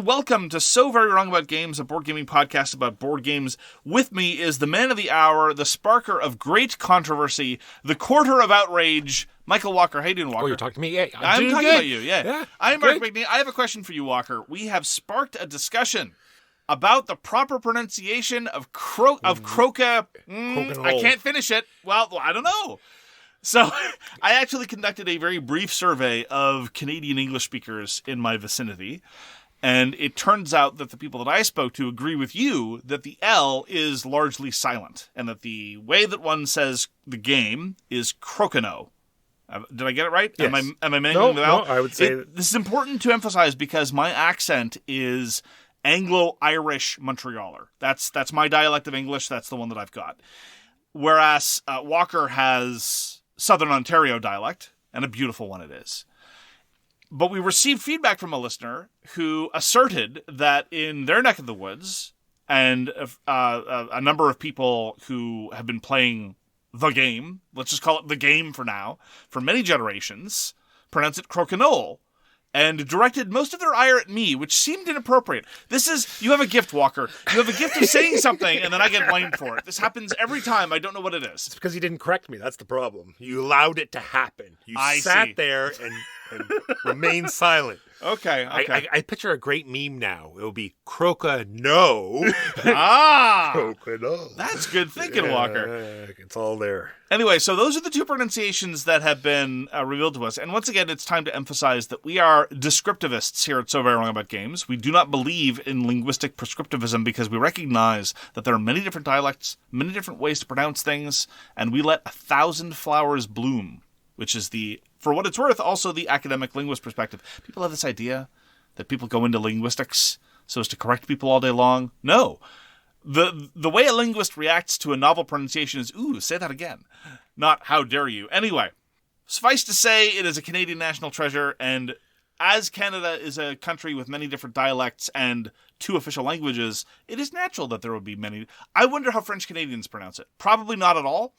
and welcome to So Very Wrong About Games, a board gaming podcast about board games. With me is the man of the hour, the sparker of great controversy, the quarter of outrage, Michael Walker. How you doing, Walker? Oh, you're talking to me? Yeah, I'm talking good. about you, yeah. I'm Mark McNeil. I have a question for you, Walker. We have sparked a discussion about the proper pronunciation of croca. I can't finish it. Well, I don't know. So I actually conducted a very brief survey of Canadian English speakers in my vicinity, and it turns out that the people that I spoke to agree with you that the L is largely silent, and that the way that one says the game is crocano. Did I get it right? Yes. Am I mangling the L? No, I would say this is important to emphasize because my accent is Anglo-Irish Montrealer. That's my dialect of English. That's the one that I've got. Whereas Walker has Southern Ontario dialect, and a beautiful one it is. But we received feedback from a listener who asserted that in their neck of the woods, and a number of people who have been playing the game, let's just call it the game for now, for many generations, pronounce it crokinole, and directed most of their ire at me, which seemed inappropriate. You have a gift, Walker. You have a gift of saying something, and then I get blamed for it. This happens every time. I don't know what it is. It's because you didn't correct me. That's the problem. You allowed it to happen. You sat there and remained silent. Okay. I picture a great meme now. It'll be croca no. Croca no. That's good thinking, Walker. It's all there. Anyway, so those are the two pronunciations that have been revealed to us. And once again, it's time to emphasize that we are descriptivists here at So Very Wrong About Games. We do not believe in linguistic prescriptivism because we recognize that there are many different dialects, many different ways to pronounce things, and we let 1,000 flowers bloom, which is for what it's worth, also the academic linguist perspective. People have this idea that people go into linguistics so as to correct people all day long. No. The way a linguist reacts to a novel pronunciation is, ooh, say that again. Not, how dare you. Anyway, suffice to say, it is a Canadian national treasure, and as Canada is a country with many different dialects and 2 official languages, it is natural that there would be many. I wonder how French Canadians pronounce it. Probably not at all,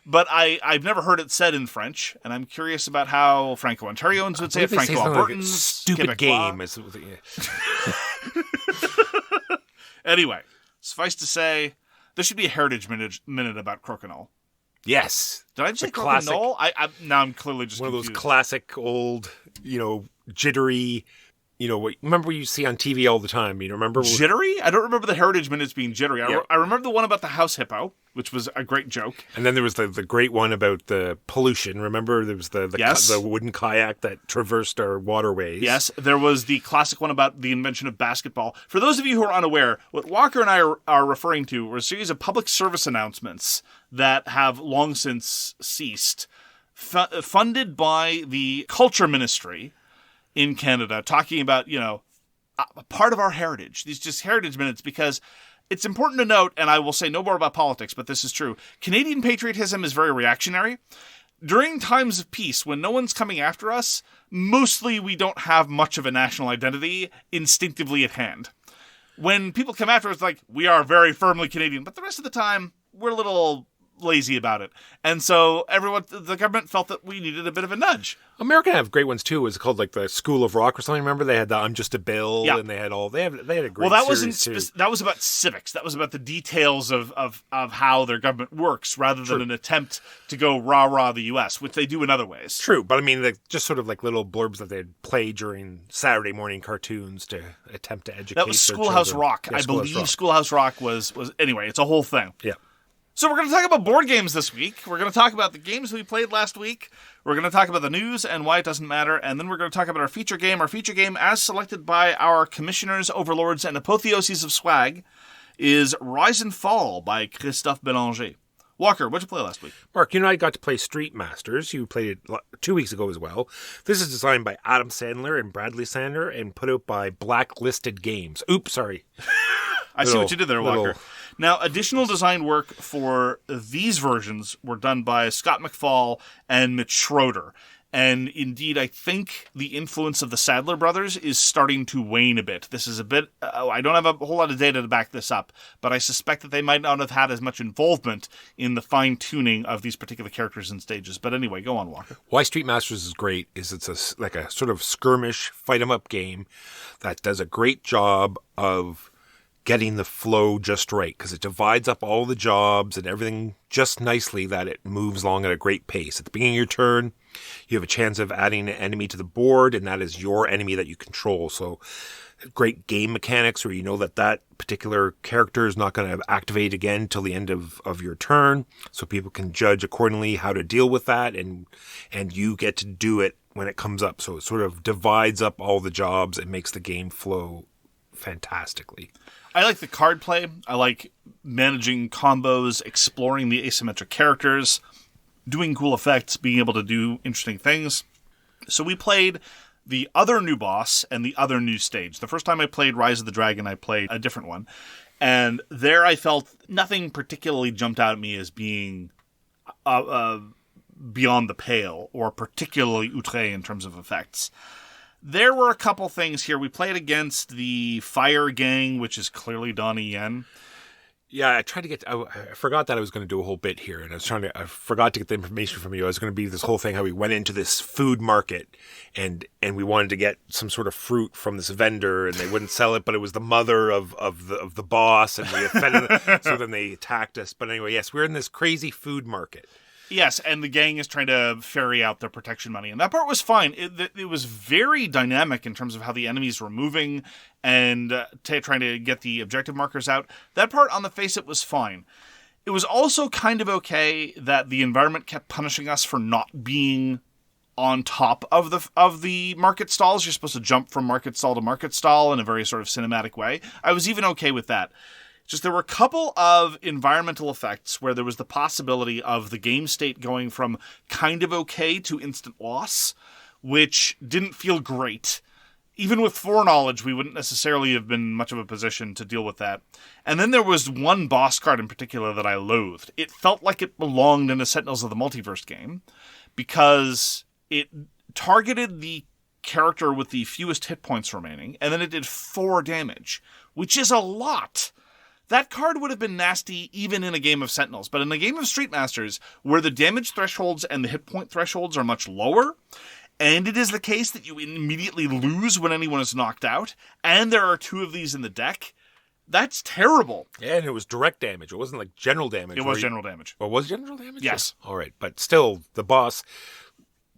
but I've never heard it said in French, and I'm curious about how Franco-Ontarians would say it, Franco-Albertans, stupid Quebecois. Game. Anyway, suffice to say, there should be a heritage minute about crokinole. Yes. Did I just say crokinole? Now I'm clearly just one confused. of those classic old, jittery. Remember what you see on TV all the time? Remember? Jittery? I don't remember the heritage minutes being jittery. Yeah. I remember the one about the house hippo, which was a great joke. And then there was the great one about the pollution. Remember? There was the wooden kayak that traversed our waterways. Yes. There was the classic one about the invention of basketball. For those of you who are unaware, what Walker and I are referring to were a series of public service announcements that have long since ceased, funded by the Culture Ministry in Canada, talking about, a part of our heritage, these just heritage minutes, because it's important to note, and I will say no more about politics, but this is true, Canadian patriotism is very reactionary. During times of peace, when no one's coming after us, mostly we don't have much of a national identity instinctively at hand. When people come after us, we are very firmly Canadian, but the rest of the time, we're a little lazy about it. And so the government felt that we needed a bit of a nudge. America have great ones too. It was called the School of Rock or something. Remember they had the I'm Just a Bill, and they had a great that was about civics. That was about the details of how their government works rather than an attempt to go rah-rah the U.S., which they do in other ways. True, but just sort of little blurbs that they'd play during Saturday morning cartoons to attempt to educate. That was Schoolhouse Rock. Yeah, I believe Schoolhouse Rock was anyway, it's a whole thing. Yeah. So we're going to talk about board games this week. We're going to talk about the games we played last week. We're going to talk about the news and why it doesn't matter. And then we're going to talk about our feature game. Our feature game, as selected by our commissioners, overlords, and apotheoses of swag, is Rise and Fall by Christophe Boelinger. Walker, what'd you play last week? Mark, you and I got to play Street Masters. You played it 2 weeks ago as well. This is designed by Adam Sadler and Bradley Sadler and put out by Blacklisted Games. Oops, sorry. I see what you did there, Walker. Now, additional design work for these versions were done by Scott McFall and Mitch Schroeder. And indeed, I think the influence of the Sadler brothers is starting to wane a bit. This is a bit... I don't have a whole lot of data to back this up, but I suspect that they might not have had as much involvement in the fine-tuning of these particular characters and stages. But anyway, go on, Walker. Why Street Masters is great is it's like a sort of skirmish, fight-em-up game that does a great job of getting the flow just right, because it divides up all the jobs and everything just nicely that it moves along at a great pace. At the beginning of your turn, you have a chance of adding an enemy to the board, and that is your enemy that you control. So great game mechanics where you know that that particular character is not going to activate again till the end of your turn, so people can judge accordingly how to deal with that, and you get to do it when it comes up. So it sort of divides up all the jobs and makes the game flow fantastically. I like the card play. I like managing combos, exploring the asymmetric characters, doing cool effects, being able to do interesting things. So we played the other new boss and the other new stage. The first time I played Rise of the Dragon, I played a different one. And there I felt nothing particularly jumped out at me as being beyond the pale or particularly outré in terms of effects. There were a couple things here. We played against the Fire Gang, which is clearly Donnie Yen. Yeah, I forgot that I was going to do a whole bit here, and I forgot to get the information from you. I was going to be this whole thing how we went into this food market, and we wanted to get some sort of fruit from this vendor, and they wouldn't sell it, but it was the mother of the boss, and we offended them, so then they attacked us. But anyway, yes, we're in this crazy food market. Yes, and the gang is trying to ferry out their protection money. And that part was fine. It was very dynamic in terms of how the enemies were moving and trying to get the objective markers out. That part, on the face, it was fine. It was also kind of okay that the environment kept punishing us for not being on top of the market stalls. You're supposed to jump from market stall to market stall in a very sort of cinematic way. I was even okay with that. Just there were a couple of environmental effects where there was the possibility of the game state going from kind of okay to instant loss, which didn't feel great. Even with foreknowledge, we wouldn't necessarily have been much of a position to deal with that. And then there was one boss card in particular that I loathed. It felt like it belonged in a Sentinels of the Multiverse game because it targeted the character with the fewest hit points remaining, and then it did 4 damage, which is a lot. That card would have been nasty even in a game of Sentinels, but in a game of Street Masters, where the damage thresholds and the hit point thresholds are much lower, and it is the case that you immediately lose when anyone is knocked out, and there are 2 of these in the deck, that's terrible. Yeah, and it was direct damage. It wasn't like general damage. It was general damage. Well, was it general damage? Yes. All right, but still, the boss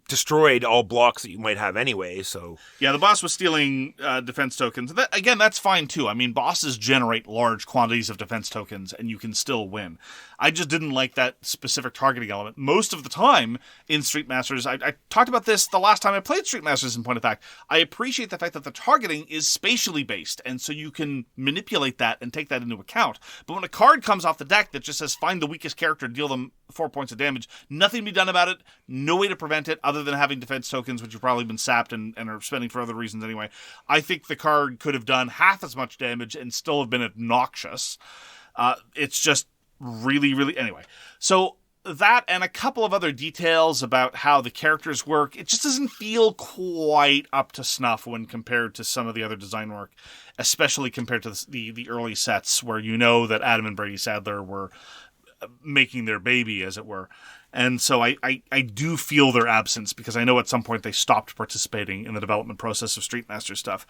destroyed all blocks that you might have anyway, so... Yeah, the boss was stealing defense tokens. Again, that's fine too. I mean, bosses generate large quantities of defense tokens, and you can still win. I just didn't like that specific targeting element. Most of the time in Street Masters, I talked about this the last time I played Street Masters in point of fact, I appreciate the fact that the targeting is spatially based, and so you can manipulate that and take that into account. But when a card comes off the deck that just says, find the weakest character, deal them 4 points of damage, nothing to be done about it, no way to prevent it, other than having defense tokens, which have probably been sapped and are spending for other reasons anyway. I think the card could have done half as much damage and still have been obnoxious. It's just really, really... Anyway, so that and a couple of other details about how the characters work, it just doesn't feel quite up to snuff when compared to some of the other design work, especially compared to the early sets where you know that Adam and Brady Sadler were making their baby, as it were. And so I do feel their absence because I know at some point they stopped participating in the development process of Street Master stuff.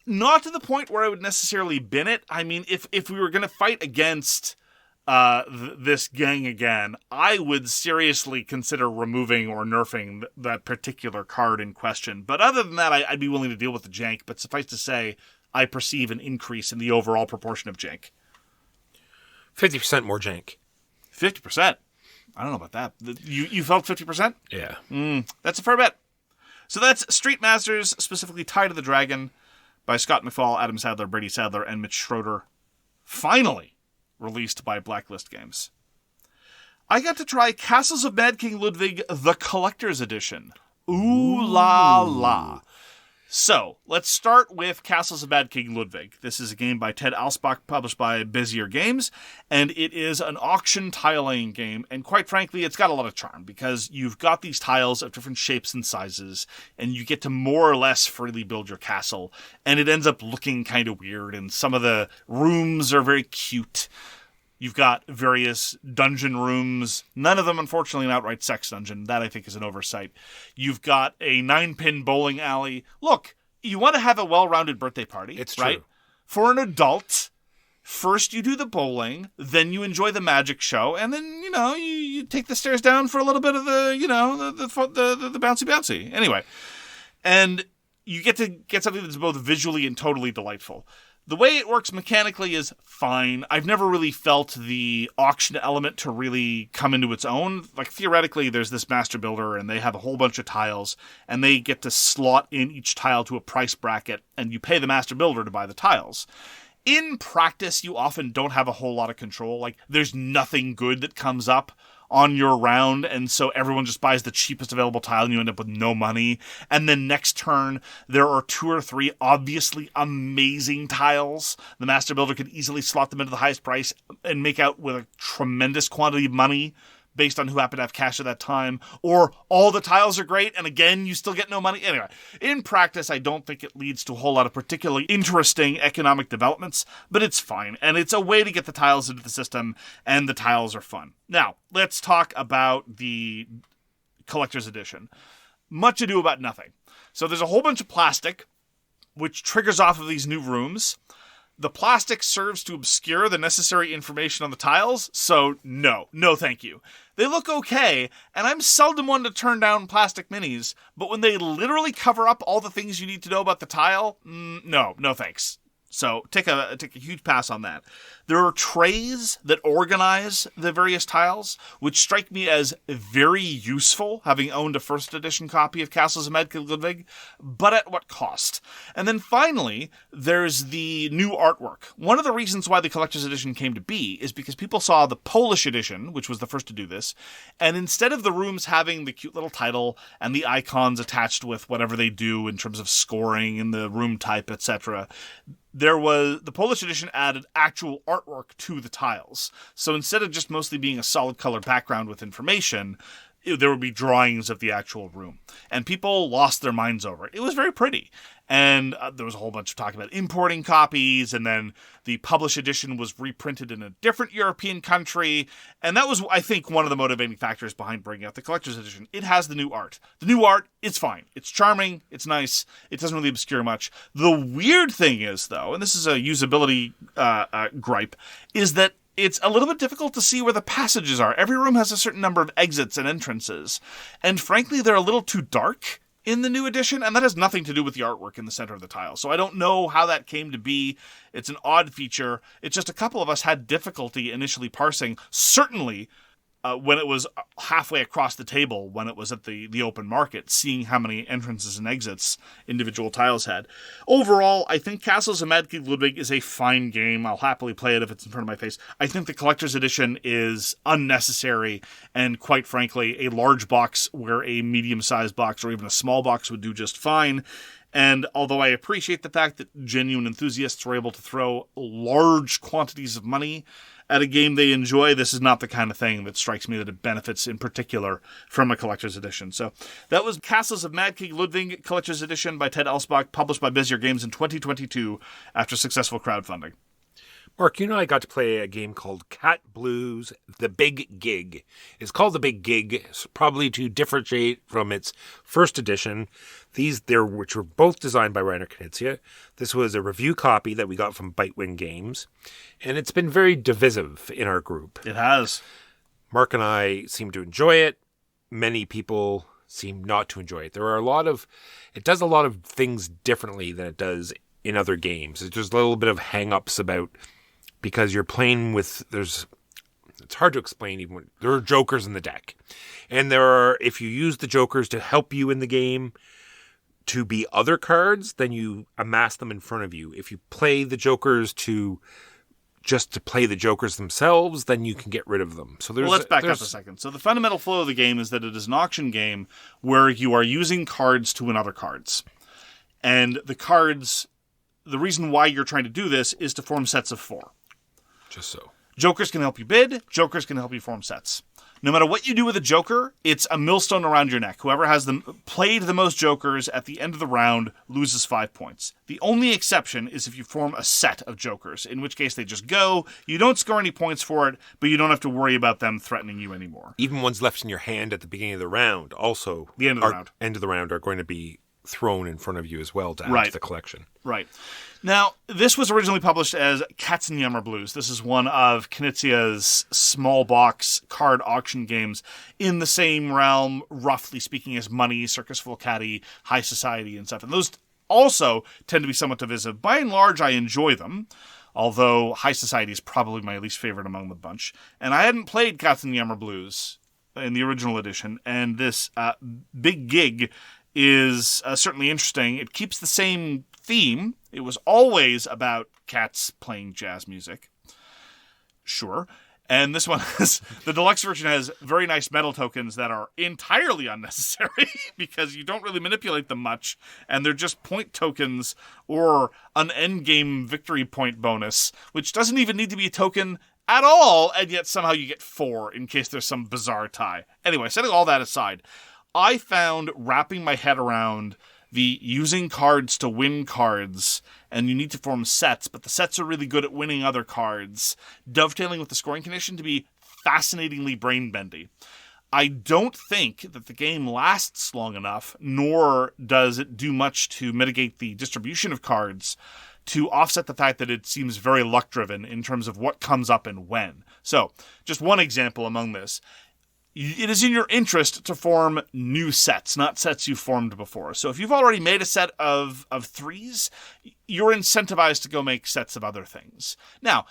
Not to the point where I would necessarily bin it. I mean, if we were going to fight against this gang again, I would seriously consider removing or nerfing that particular card in question. But other than that, I'd be willing to deal with the jank. But suffice to say, I perceive an increase in the overall proportion of jank. 50% more jank. 50%? I don't know about that. You felt 50%? Yeah. That's a fair bet. So that's Street Masters, specifically Tide of the Dragon, by Scott McFall, Adam Sadler, Brady Sadler, and Mitch Schroeder. Finally released by Blacklist Games. I got to try Castles of Mad King Ludwig, the Collector's Edition. Ooh la la. So, let's start with Castles of Mad King Ludwig. This is a game by Ted Alspach, published by Bézier Games, and it is an auction tile-laying game, and quite frankly, it's got a lot of charm, because you've got these tiles of different shapes and sizes, and you get to more or less freely build your castle, and it ends up looking kind of weird, and some of the rooms are very cute. You've got various dungeon rooms, none of them, unfortunately, an outright sex dungeon. That, I think, is an oversight. You've got a 9-pin bowling alley. Look, you want to have a well-rounded birthday party. It's right? true. For an adult, first you do the bowling, then you enjoy the magic show, and then, you take the stairs down for a little bit of the bouncy-bouncy. Anyway, and you get to get something that's both visually and totally delightful. The way it works mechanically is fine. I've never really felt the auction element to really come into its own. Like, theoretically, there's this master builder, and they have a whole bunch of tiles, and they get to slot in each tile to a price bracket, and you pay the master builder to buy the tiles. In practice, you often don't have a whole lot of control. Like, there's nothing good that comes up on your round, and so everyone just buys the cheapest available tile and you end up with no money. And then next turn, there are 2 or 3 obviously amazing tiles. The master builder could easily slot them into the highest price and make out with a tremendous quantity of money based on who happened to have cash at that time. Or all the tiles are great, and again, you still get no money. Anyway, in practice, I don't think it leads to a whole lot of particularly interesting economic developments, but it's fine. And it's a way to get the tiles into the system, and the tiles are fun. Now, let's talk about the collector's edition. Much ado about nothing. So there's a whole bunch of plastic, which triggers off of these new rooms. The plastic serves to obscure the necessary information on the tiles, so no thank you. They look okay, and I'm seldom one to turn down plastic minis, but when they literally cover up all the things you need to know about the tile, no thanks. So take a huge pass on that. There are trays that organize the various tiles, which strike me as very useful, having owned a first edition copy of Castles of Mad King Ludwig, but at what cost? And then finally, there's the new artwork. One of the reasons why the collector's edition came to be is because people saw the Polish edition, which was the first to do this, and instead of the rooms having the cute little title and the icons attached with whatever they do in terms of scoring and the room type, etc., the Polish edition added actual artwork to the tiles. So instead of just mostly being a solid color background with information, there would be drawings of the actual room. And people lost their minds over it. It was very pretty. And there was a whole bunch of talk about importing copies, and then the published edition was reprinted in a different European country. And that was, I think, one of the motivating factors behind bringing out the collector's edition. It has the new art. The new art, it's fine. It's charming. It's nice. It doesn't really obscure much. The weird thing is, though, and this is a usability gripe, is that it's a little bit difficult to see where the passages are. Every room has a certain number of exits and entrances. And frankly, they're a little too dark in the new edition, and that has nothing to do with the artwork in the center of the tile. So I don't know how that came to be. It's an odd feature. It's just a couple of us had difficulty initially parsing, certainly when it was halfway across the table, when it was at the open market, seeing how many entrances and exits individual tiles had. Overall, I think Castles of Mad King Ludwig is a fine game. I'll happily play it if it's in front of my face. I think the collector's edition is unnecessary, and quite frankly, a large box where a medium-sized box or even a small box would do just fine. And although I appreciate the fact that genuine enthusiasts were able to throw large quantities of money at a game they enjoy, this is not the kind of thing that strikes me that it benefits in particular from a collector's edition. So that was Castles of Mad King Ludwig Collector's Edition by Ted Alspach, published by Bézier Games in 2022 after successful crowdfunding. Mark, you and I got to play a game called Cat Blues, The Big Gig. It's called The Big Gig, probably to differentiate from its first edition. Which were both designed by Reiner Knizia. This was a review copy that we got from Bitewing Games, and it's been very divisive in our group. It has. Mark and I seem to enjoy it. Many people seem not to enjoy it. It does a lot of things differently than it does in other games. There's a little bit of hang-ups about, because you're playing with, it's hard to explain even when there are jokers in the deck. And if you use the jokers to help you in the game to be other cards, then you amass them in front of you. If you play the jokers to play the jokers themselves, then you can get rid of them. So let's back up a second. So the fundamental flow of the game is that it is an auction game where you are using cards to win other cards. And the cards, the reason why you're trying to do this is to form sets of 4. Just so. Jokers can help you bid. Jokers can help you form sets. No matter what you do with a joker, it's a millstone around your neck. Whoever has played the most jokers at the end of the round loses 5 points. The only exception is if you form a set of jokers, in which case they just go. You don't score any points for it, but you don't have to worry about them threatening you anymore. Even ones left in your hand at the beginning of the round, also the end of the round are going to be thrown in front of you as well to add to the collection. Right. Now, this was originally published as Katzenjammer Blues. This is one of Knizia's small box card auction games in the same realm, roughly speaking, as Money, Circus Volcati, High Society, and stuff. And those also tend to be somewhat divisive. By and large, I enjoy them, although High Society is probably my least favorite among the bunch. And I hadn't played Katzenjammer Blues in the original edition, and this Big Gig is certainly interesting. It keeps the same theme. It was always about cats playing jazz music. Sure. And this one has, the deluxe version has very nice metal tokens that are entirely unnecessary because you don't really manipulate them much. And they're just point tokens or an endgame victory point bonus, which doesn't even need to be a token at all. And yet somehow you get 4 in case there's some bizarre tie. Anyway, setting all that aside, I found wrapping my head around the using cards to win cards, and you need to form sets, but the sets are really good at winning other cards, dovetailing with the scoring condition to be fascinatingly brain-bendy. I don't think that the game lasts long enough, nor does it do much to mitigate the distribution of cards to offset the fact that it seems very luck-driven in terms of what comes up and when. So, just one example among this. It is in your interest to form new sets, not sets you've formed before. So if you've already made a set of 3s, you're incentivized to go make sets of other things. Now,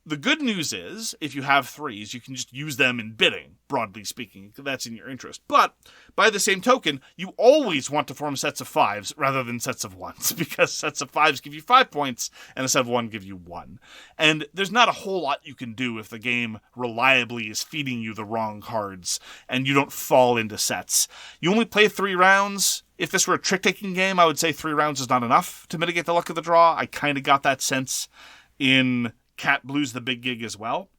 the good news is, if you have 3s, you can just use them in bidding, broadly speaking. That's in your interest. But, by the same token, you always want to form sets of 5s rather than sets of 1s, because sets of 5s give you 5 points, and a set of 1 give you 1. And there's not a whole lot you can do if the game reliably is feeding you the wrong cards, and you don't fall into sets. You only play 3 rounds. If this were a trick-taking game, I would say 3 rounds is not enough to mitigate the luck of the draw. I kind of got that sense in Cat Blues the Big Gig as well.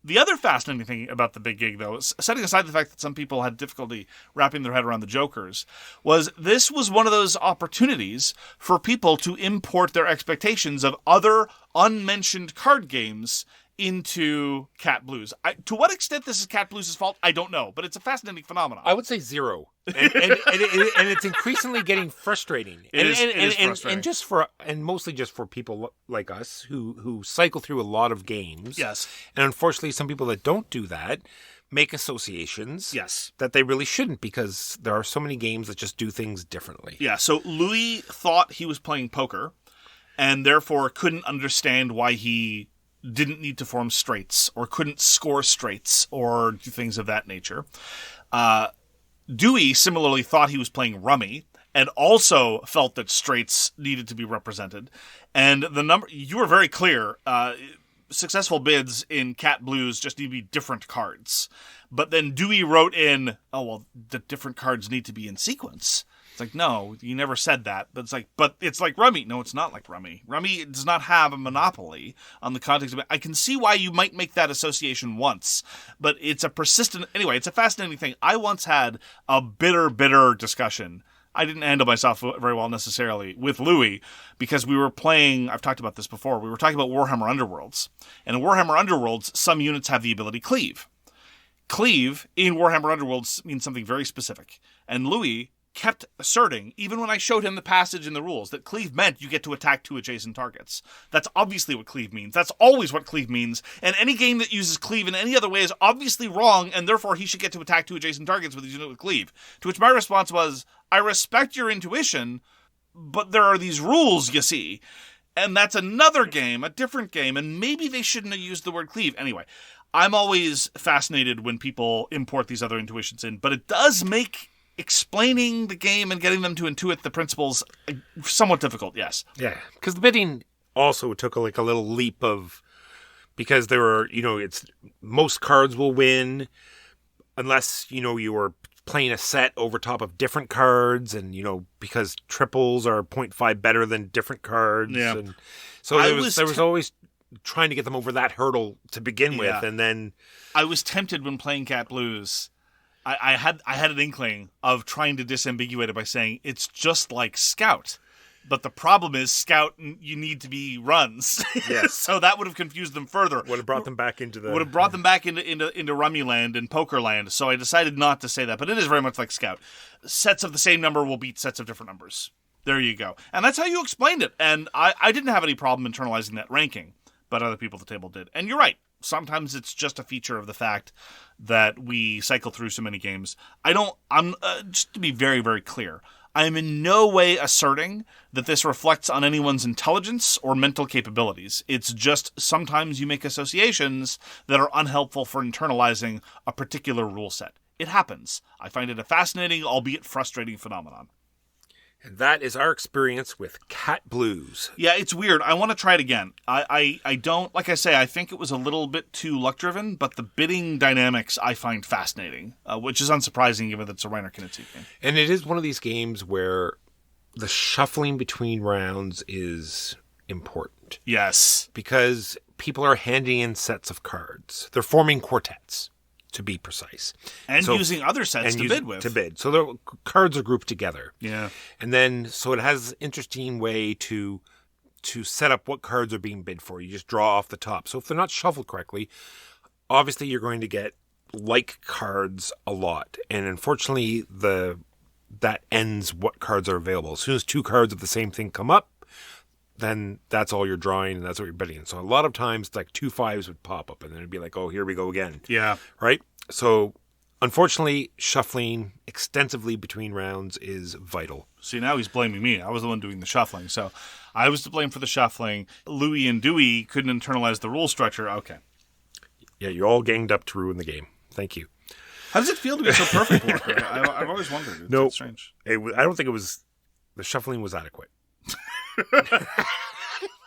The other fascinating thing about the Big Gig, though, setting aside the fact that some people had difficulty wrapping their head around the jokers, was this was one of those opportunities for people to import their expectations of other unmentioned card games into Cat Blues. To what extent this is Cat Blues' fault, I don't know, but it's a fascinating phenomenon. I would say 0. And it's increasingly getting frustrating. It is frustrating. And mostly just for people like us who cycle through a lot of games. Yes. And unfortunately, some people that don't do that make associations that they really shouldn't, because there are so many games that just do things differently. Yeah, so Louis thought he was playing poker and therefore couldn't understand why he didn't need to form straights or couldn't score straights or do things of that nature. Dewey similarly thought he was playing rummy and also felt that straights needed to be represented. And the number, you were very clear, successful bids in Cat Blues just need to be different cards. But then Dewey wrote in, the different cards need to be in sequence. It's like, no, you never said that. But it's like rummy. No, it's not like rummy. Rummy does not have a monopoly on the context of it. I can see why you might make that association once, but it's a fascinating thing. I once had a bitter discussion. I didn't handle myself very well necessarily with Louis because we were playing, I've talked about this before, we were talking about Warhammer Underworlds. And in Warhammer Underworlds, some units have the ability Cleave. Cleave in Warhammer Underworlds means something very specific. And Louis kept asserting, even when I showed him the passage in the rules, that Cleave meant you get to attack 2 adjacent targets. That's obviously what Cleave means. That's always what Cleave means. And any game that uses Cleave in any other way is obviously wrong, and therefore he should get to attack 2 adjacent targets with his unit with Cleave. To which my response was, I respect your intuition, but there are these rules, you see. And that's another game, a different game, and maybe they shouldn't have used the word Cleave. Anyway, I'm always fascinated when people import these other intuitions in, but it does make explaining the game and getting them to intuit the principles somewhat difficult, yes. Yeah, because the bidding also took a little leap of, because there were, it's most cards will win unless, you were playing a set over top of different cards, and because triples are 0.5 better than different cards. Yeah. And so there was always trying to get them over that hurdle to begin with, and then I was tempted when playing Cat Blues. I had an inkling of trying to disambiguate it by saying it's just like Scout. But the problem is, Scout, you need to be runs. Yes. So that would have confused them further. Would have brought them back into Rummy land and Poker land. So I decided not to say that. But it is very much like Scout. Sets of the same number will beat sets of different numbers. There you go. And that's how you explained it. And I didn't have any problem internalizing that ranking, but other people at the table did. And you're right. Sometimes it's just a feature of the fact that we cycle through so many games. I'm just to be very, very clear, I am in no way asserting that this reflects on anyone's intelligence or mental capabilities. It's just sometimes you make associations that are unhelpful for internalizing a particular rule set. It happens. I find it a fascinating, albeit frustrating phenomenon. And that is our experience with Cat Blues. Yeah, it's weird. I want to try it again. I don't, like I say, I think it was a little bit too luck-driven, but the bidding dynamics I find fascinating, which is unsurprising given that it's a Reiner Knizia game. And it is one of these games where the shuffling between rounds is important. Yes. Because people are handing in sets of cards. They're forming quartets, to be precise. And using other sets to bid with. So the cards are grouped together. Yeah. And then, so it has an interesting way to set up what cards are being bid for. You just draw off the top. So if they're not shuffled correctly, obviously you're going to get like cards a lot. And unfortunately, that ends what cards are available. As soon as two cards of the same thing come up, then that's all you're drawing and that's what you're bidding. And so a lot of times, like 2 5s would pop up and then it'd be like, oh, here we go again. Yeah. Right? So unfortunately, shuffling extensively between rounds is vital. See, now he's blaming me. I was the one doing the shuffling. So I was to blame for the shuffling. Louis and Dewey couldn't internalize the rule structure. Okay. Yeah, you're all ganged up to ruin the game. Thank you. How does it feel to be so perfect, Walker? I've always wondered. It's strange. I don't think the shuffling was adequate.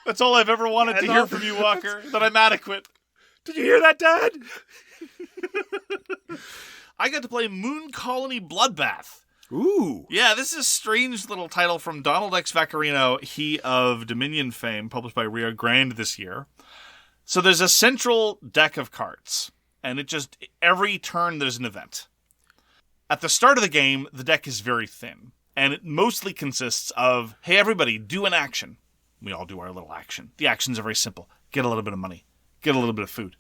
That's all I've ever wanted to hear from you, Walker. That I'm adequate. Did you hear that, Dad? I got to play Moon Colony Bloodbath. Ooh. Yeah, this is a strange little title from Donald X. Vaccarino, he of Dominion fame, published by Grande this year. So there's a central deck of cards, and every turn there's an event. At the start of the game, the deck is very thin. And it mostly consists of, hey, everybody, do an action. We all do our little action. The actions are very simple. Get a little bit of money. Get a little bit of food.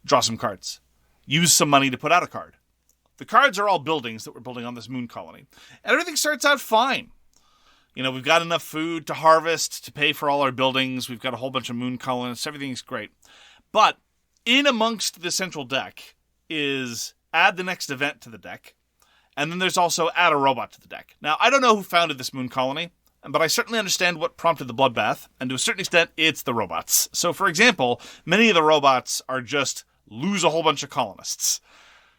Draw some cards. Use some money to put out a card. The cards are all buildings that we're building on this moon colony. And everything starts out fine. We've got enough food to harvest, to pay for all our buildings. We've got a whole bunch of moon colonists. Everything's great. But in amongst the central deck is add the next event to the deck. And then there's also add a robot to the deck. Now, I don't know who founded this moon colony, but I certainly understand what prompted the bloodbath, and to a certain extent, it's the robots. So, for example, many of the robots are just lose a whole bunch of colonists.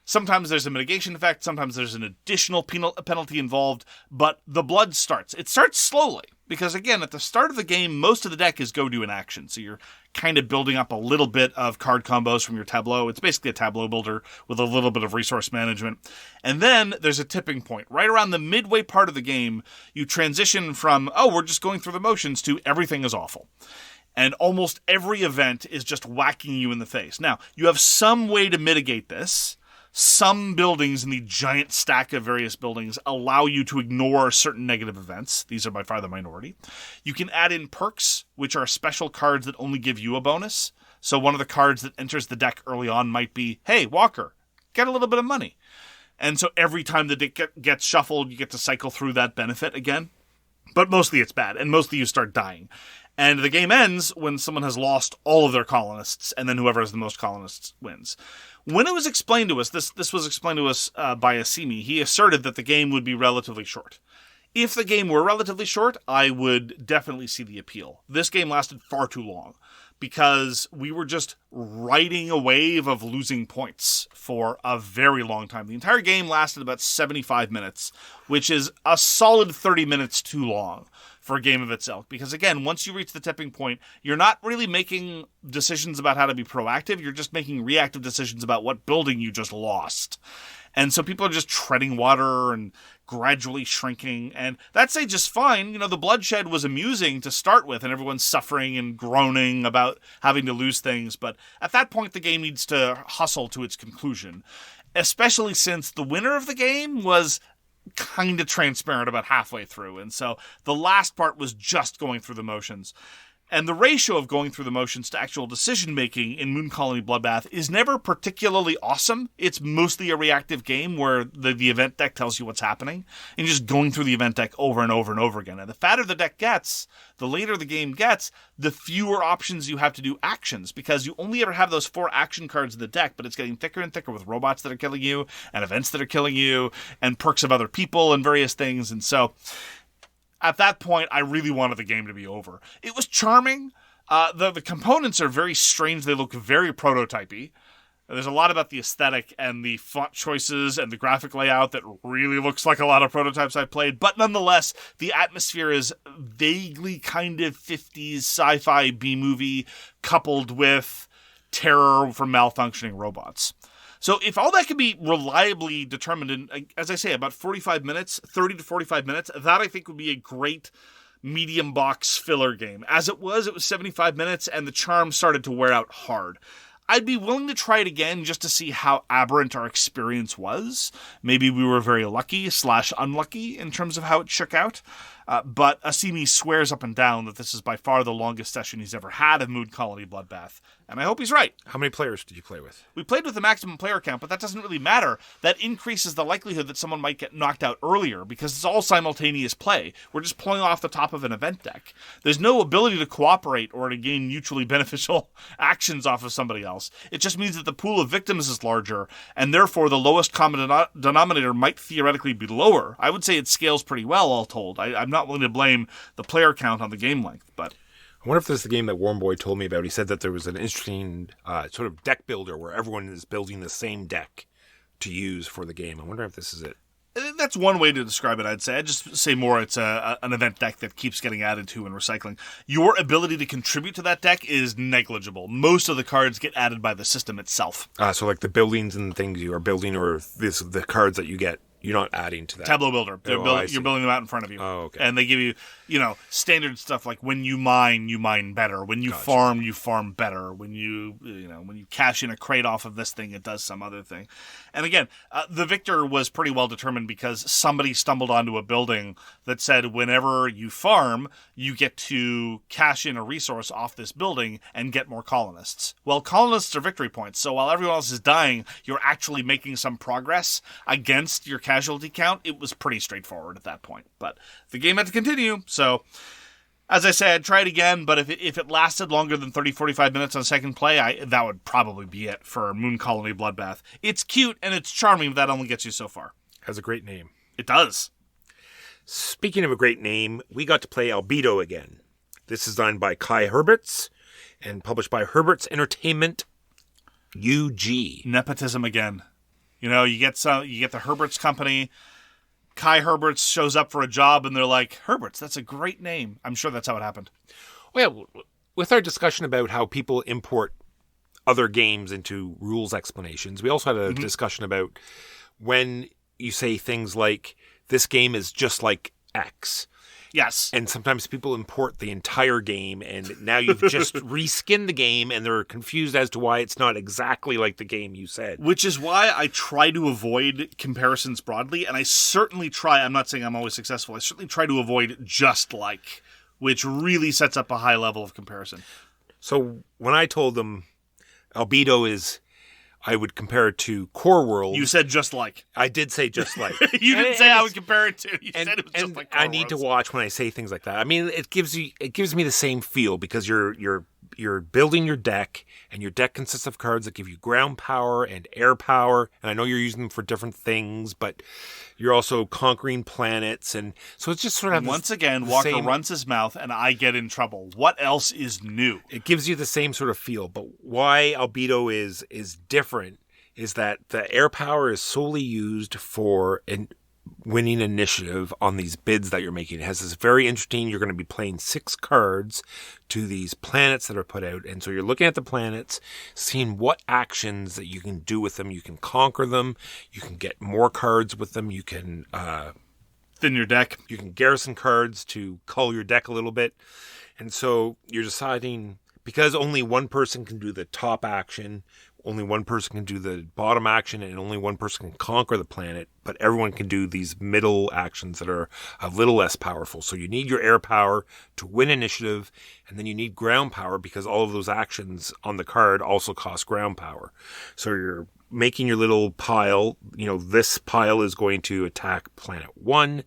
Sometimes there's a mitigation effect, sometimes there's an additional penalty involved, but the blood starts. It starts slowly, because again, at the start of the game, most of the deck is go do an action, so you're kind of building up a little bit of card combos from your tableau. It's basically a tableau builder with a little bit of resource management. And then there's a tipping point. Right around the midway part of the game, you transition from, we're just going through the motions, to everything is awful. And almost every event is just whacking you in the face. Now, you have some way to mitigate this. Some buildings in the giant stack of various buildings allow you to ignore certain negative events. These are by far the minority. You can add in perks, which are special cards that only give you a bonus. So one of the cards that enters the deck early on might be, hey, Walker, get a little bit of money. And so every time the deck gets shuffled, you get to cycle through that benefit again. But mostly it's bad, and mostly you start dying. And the game ends when someone has lost all of their colonists, and then whoever has the most colonists wins. When it was explained to us, this was explained to us by Asimi, he asserted that the game would be relatively short. If the game were relatively short, I would definitely see the appeal. This game lasted far too long, because we were just riding a wave of losing points for a very long time. The entire game lasted about 75 minutes, which is a solid 30 minutes too long for a game of its ilk. Because again, once you reach the tipping point, you're not really making decisions about how to be proactive. You're just making reactive decisions about what building you just lost. And so people are just treading water and gradually shrinking. And that's just fine. The bloodshed was amusing to start with, and everyone's suffering and groaning about having to lose things. But at that point, the game needs to hustle to its conclusion, especially since the winner of the game was kind of transparent about halfway through. And so the last part was just going through the motions. And the ratio of going through the motions to actual decision-making in Moon Colony Bloodbath is never particularly awesome. It's mostly a reactive game where the event deck tells you what's happening, and you're just going through the event deck over and over and over again. And the fatter the deck gets, the later the game gets, the fewer options you have to do actions, because you only ever have those 4 action cards in the deck, but it's getting thicker and thicker with robots that are killing you, and events that are killing you, and perks of other people and various things. And so at that point, I really wanted the game to be over. It was charming. The components are very strange. They look very prototypey. There's a lot about the aesthetic and the font choices and the graphic layout that really looks like a lot of prototypes I've played. But nonetheless, the atmosphere is vaguely kind of 50s sci-fi B-movie coupled with terror from malfunctioning robots. So if all that can be reliably determined in, as I say, about 45 minutes, 30 to 45 minutes, that I think would be a great medium box filler game. As it was 75 minutes, and the charm started to wear out hard. I'd be willing to try it again just to see how aberrant our experience was. Maybe we were very lucky/unlucky in terms of how it shook out. But Asimi swears up and down that this is by far the longest session he's ever had of Moon Colony Bloodbath. And I hope he's right. How many players did you play with? We played with the maximum player count, but that doesn't really matter. That increases the likelihood that someone might get knocked out earlier, because it's all simultaneous play. We're just pulling off the top of an event deck. There's no ability to cooperate or to gain mutually beneficial actions off of somebody else. It just means that the pool of victims is larger, and therefore the lowest common denominator might theoretically be lower. I would say it scales pretty well, all told. I'm not willing to blame the player count on the game length, but I wonder if this is the game that Warm Boy told me about. He said that there was an interesting sort of deck builder where everyone is building the same deck to use for the game. I wonder if this is it. That's one way to describe it, I'd say. I'd just say more it's an event deck that keeps getting added to and recycling. Your ability to contribute to that deck is negligible. Most of the cards get added by the system itself. So like the buildings and things you are building, or the cards that you get, you're not adding to that. Tableau builder. You're building them out in front of you. Oh, okay. And they give you, standard stuff like when you mine better. When you farm, you farm better. When you cash in a crate off of this thing, it does some other thing. And again, the victor was pretty well determined because somebody stumbled onto a building that said whenever you farm, you get to cash in a resource off this building and get more colonists. Well, colonists are victory points, so while everyone else is dying, you're actually making some progress against your casualty count. It was pretty straightforward at that point, but the game had to continue. So as I said, try it again, but if it lasted longer than 30-45 minutes on second play, that would probably be it for Moon Colony Bloodbath. It's cute and it's charming, but that only gets you so far. Has a great name. It does. Speaking of a great name, we got to play Albedo again. This is designed by Kai Herbertz and published by Herbertz Entertainment UG. Nepotism again. You get the Herbertz company. Kai Herbertz shows up for a job, and they're like, Herbertz, that's a great name. I'm sure that's how it happened. Well, with our discussion about how people import other games into rules explanations, we also had a discussion about when you say things like, this game is just like X. Yes. And sometimes people import the entire game, and now you've just reskinned the game, and they're confused as to why it's not exactly like the game you said. Which is why I try to avoid comparisons broadly, and I certainly try, I'm not saying I'm always successful, I certainly try to avoid just like, which really sets up a high level of comparison. So when I told them Albedo is, I would compare it to Core World. You said just like. I did say just like. You didn't say I would compare it to. You said it was just like Core I need Worlds. to watch when I say things like that. I mean, it gives me the same feel because you're building your deck, and your deck consists of cards that give you ground power and air power, and I know you're using them for different things, but you're also conquering planets, and so it's just sort of once again, Walker runs his mouth, and I get in trouble. What else is new? It gives you the same sort of feel, but why Albedo is different is that the air power is solely used for winning initiative on these bids that you're making. It has this very interesting, you're going to be playing 6 cards to these planets that are put out. And so you're looking at the planets, seeing what actions that you can do with them. You can conquer them. You can get more cards with them. You can thin your deck. You can garrison cards to cull your deck a little bit. And so you're deciding, because only one person can do the top action, only one person can do the bottom action, and only one person can conquer the planet, but everyone can do these middle actions that are a little less powerful. So you need your air power to win initiative, and then you need ground power because all of those actions on the card also cost ground power. So you're making your little pile. This pile is going to attack planet 1,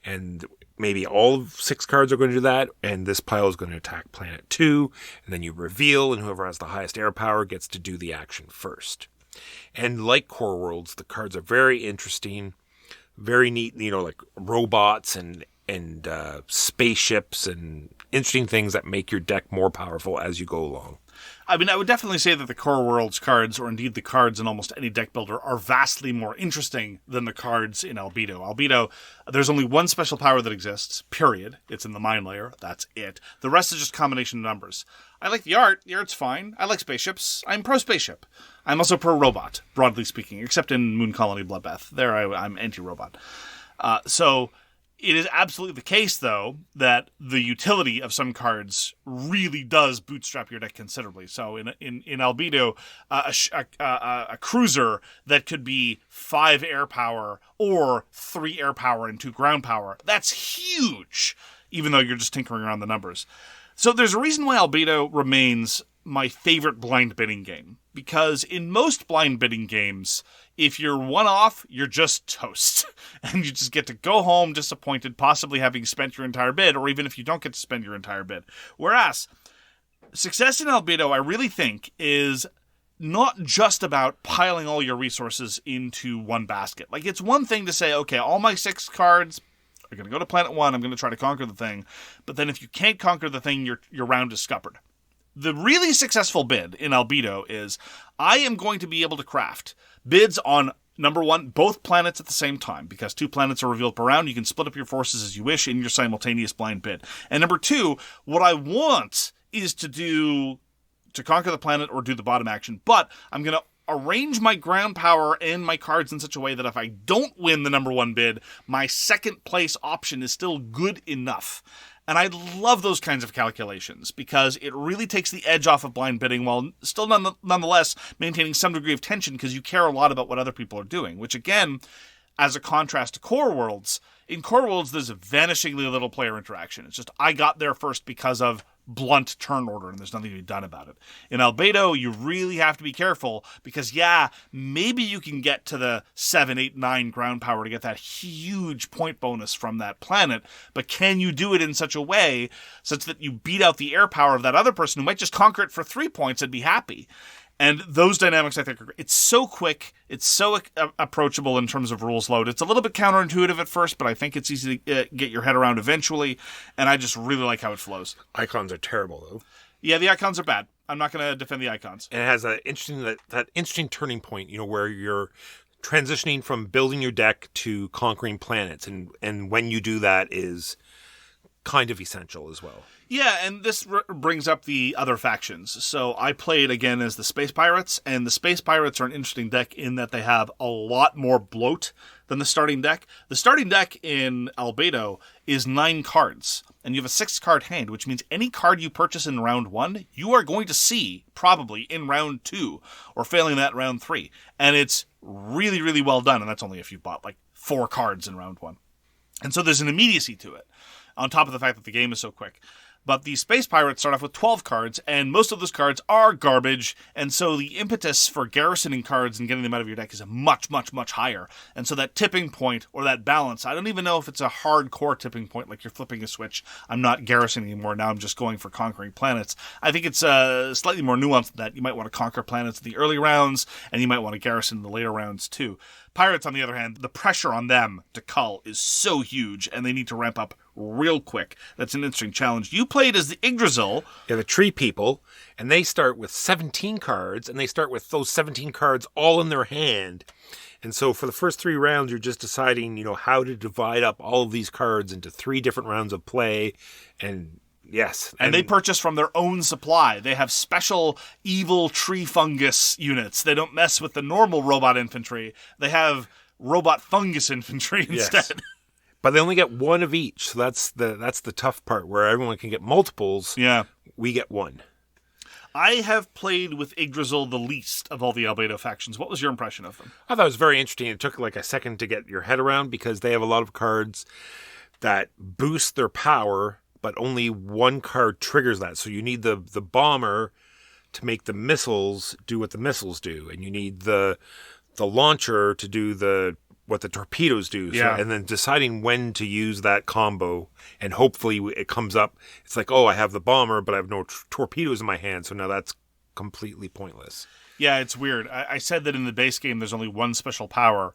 and maybe all 6 cards are going to do that, and this pile is going to attack planet 2, and then you reveal, and whoever has the highest air power gets to do the action first. And like Core Worlds, the cards are very interesting, very neat, like robots and spaceships and interesting things that make your deck more powerful as you go along. I mean, I would definitely say that the Core Worlds cards, or indeed the cards in almost any deck builder, are vastly more interesting than the cards in Albedo. Albedo, there's only one special power that exists, period. It's in the Mind Layer. That's it. The rest is just combination of numbers. I like the art. The art's fine. I like spaceships. I'm pro-spaceship. I'm also pro-robot, broadly speaking, except in Moon Colony Bloodbath. There I'm anti-robot. So it is absolutely the case, though, that the utility of some cards really does bootstrap your deck considerably. So in Albedo, a cruiser that could be 5 air power or 3 air power and 2 ground power, that's huge, even though you're just tinkering around the numbers. So there's a reason why Albedo remains my favorite blind bidding game, because in most blind bidding games, if you're one off, you're just toast. And you just get to go home disappointed, possibly having spent your entire bid, or even if you don't get to spend your entire bid. Whereas, success in Albedo, I really think, is not just about piling all your resources into one basket. Like, it's one thing to say, okay, all my 6 cards are going to go to Planet 1, I'm going to try to conquer the thing. But then if you can't conquer the thing, your round is scuppered. The really successful bid in Albedo is, I am going to be able to craft bids on, number 1, both planets at the same time, because 2 planets are revealed per round. You can split up your forces as you wish in your simultaneous blind bid. And number 2, what I want is to conquer the planet or do the bottom action, but I'm going to arrange my ground power and my cards in such a way that if I don't win the number 1 bid, my second place option is still good enough. And I love those kinds of calculations because it really takes the edge off of blind bidding while still nonetheless maintaining some degree of tension because you care a lot about what other people are doing, which again, as a contrast to Core Worlds, in Core Worlds there's a vanishingly little player interaction. It's just, I got there first because of blunt turn order and there's nothing to be done about it. In Albedo, you really have to be careful because, yeah, maybe you can get to the 7, 8, 9 ground power to get that huge point bonus from that planet, but can you do it in such a way such that you beat out the air power of that other person who might just conquer it for 3 points and be happy? And those dynamics, I think, it's so quick, it's so approachable in terms of rules load. It's a little bit counterintuitive at first, but I think it's easy to get your head around eventually, and I just really like how it flows. Icons are terrible, though. Yeah, the icons are bad. I'm not going to defend the icons. And it has that interesting turning point, where you're transitioning from building your deck to conquering planets, and when you do that is kind of essential as well. Yeah, and this brings up the other factions. So I played again as the Space Pirates, and the Space Pirates are an interesting deck in that they have a lot more bloat than the starting deck. The starting deck in Albedo is 9 cards, and you have a 6-card hand, which means any card you purchase in round 1, you are going to see probably in round 2, or failing that, round 3. And it's really, really well done, and that's only if you bought like 4 cards in round 1. And so there's an immediacy to it, on top of the fact that the game is so quick. But the Space Pirates start off with 12 cards, and most of those cards are garbage, and so the impetus for garrisoning cards and getting them out of your deck is much, much, much higher. And so that tipping point, or that balance, I don't even know if it's a hardcore tipping point, like you're flipping a switch, I'm not garrisoning anymore, now I'm just going for conquering planets. I think it's slightly more nuanced than that. You might want to conquer planets in the early rounds, and you might want to garrison in the later rounds too. Pirates, on the other hand, the pressure on them to cull is so huge, and they need to ramp up real quick. That's an interesting challenge. You played as the Yggdrasil. Yeah, the tree people, and they start with 17 cards, and they start with those 17 cards all in their hand. And so for the first 3 rounds, you're just deciding, how to divide up all of these cards into 3 different rounds of play. And yes. And they purchase from their own supply. They have special evil tree fungus units. They don't mess with the normal robot infantry. They have robot fungus infantry instead. Yes. But they only get 1 of each. So that's the tough part, where everyone can get multiples. Yeah. We get 1. I have played with Yggdrasil the least of all the Albedo factions. What was your impression of them? I thought it was very interesting. It took like a second to get your head around, because they have a lot of cards that boost their power, but only 1 card triggers that. So you need the bomber to make the missiles do what the missiles do, and you need the launcher to do what the torpedoes do. Yeah. So, and then deciding when to use that combo, and hopefully it comes up. It's like, oh, I have the bomber, but I have no torpedoes in my hand, so now that's completely pointless. Yeah, it's weird. I said that in the base game there's only 1 special power.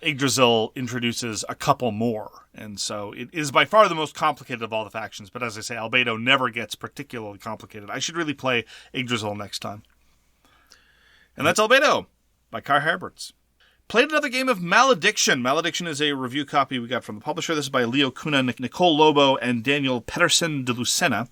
Yggdrasil introduces a couple more, and so it is by far the most complicated of all the factions. But as I say, Albedo never gets particularly complicated. I should really play Yggdrasil next time. And that's Albedo by Herbertz. Played another game of Malediction. Malediction is a review copy we got from the publisher. This is by Leo Cunha, Nicole Lobo, and Daniel Pettersen de Lucena.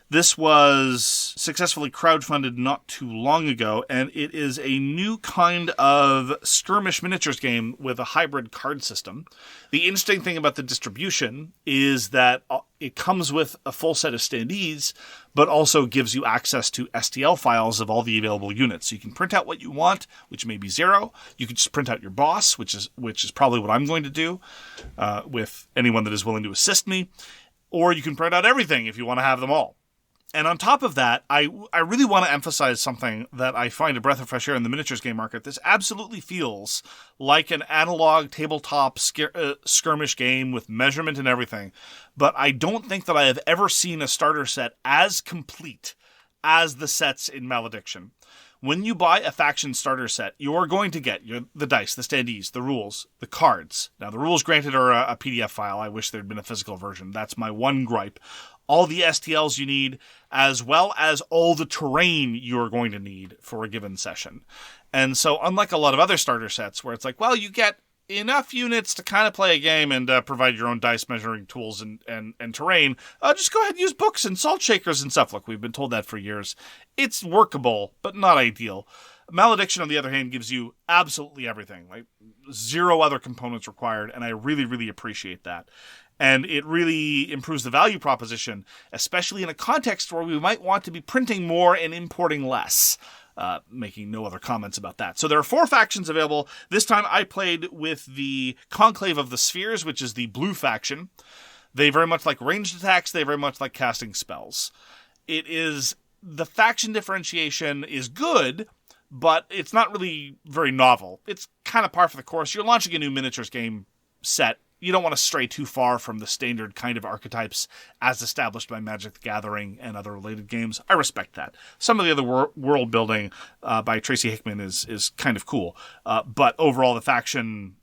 This was successfully crowdfunded not too long ago, and it is a new kind of skirmish miniatures game with a hybrid card system. The interesting thing about the distribution is that it comes with a full set of standees, but also gives you access to STL files of all the available units. So you can print out what you want, which may be 0. You can just print out your boss, which is probably what I'm going to do with anyone that is willing to assist me. Or you can print out everything if you want to have them all. And on top of that, I really want to emphasize something that I find a breath of fresh air in the miniatures game market. This absolutely feels like an analog tabletop skirmish game with measurement and everything. But I don't think that I have ever seen a starter set as complete as the sets in Malediction. When you buy a faction starter set, you're going to get the dice, the standees, the rules, the cards. Now, the rules, granted, are a PDF file. I wish there'd been a physical version. That's my one gripe. All the STLs you need, as well as all the terrain you're going to need for a given session. And so, unlike a lot of other starter sets, where it's like, well, you get enough units to kind of play a game and provide your own dice measuring tools and terrain, just go ahead and use books and salt shakers and stuff. Look, we've been told that for years. It's workable, but not ideal. Malediction, on the other hand, gives you absolutely everything, like 0 other components required, and I really, really appreciate that. And it really improves the value proposition, especially in a context where we might want to be printing more and importing less. Making no other comments about that. So there are 4 factions available. This time I played with the Conclave of the Spheres, which is the blue faction. They very much like ranged attacks. They very much like casting spells. The faction differentiation is good, but it's not really very novel. It's kind of par for the course. You're launching a new miniatures game set. You don't want to stray too far from the standard kind of archetypes as established by Magic the Gathering and other related games. I respect that. Some of the other world building by Tracy Hickman is kind of cool. But overall, the faction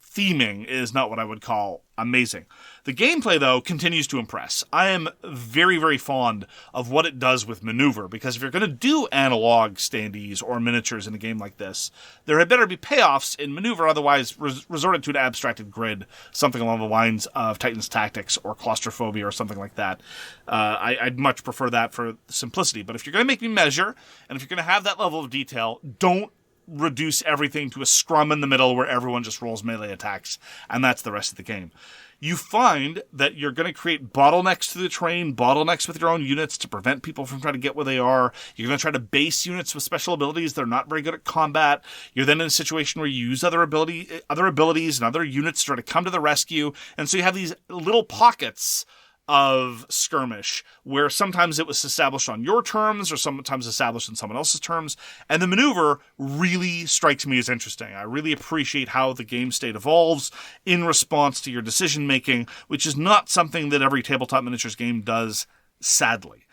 theming is not what I would call amazing. The gameplay, though, continues to impress. I am very, very fond of what it does with maneuver, because if you're going to do analog standees or miniatures in a game like this, there had better be payoffs in maneuver, otherwise resorted to an abstracted grid, something along the lines of Titan's Tactics or Claustrophobia or something like that. I'd much prefer that for simplicity, but if you're going to make me measure, and if you're going to have that level of detail, don't reduce everything to a scrum in the middle where everyone just rolls melee attacks, and that's the rest of the game. You find that you're going to create bottlenecks to the terrain, bottlenecks with your own units to prevent people from trying to get where they are. You're going to try to base units with special abilities that are not very good at combat. You're then in a situation where you use other abilities and other units to try to come to the rescue, and so you have these little pockets of skirmish where sometimes it was established on your terms or sometimes established on someone else's terms, and the maneuver really strikes me as interesting. I really appreciate how the game state evolves in response to your decision making, which is not something that every tabletop miniatures game does, sadly.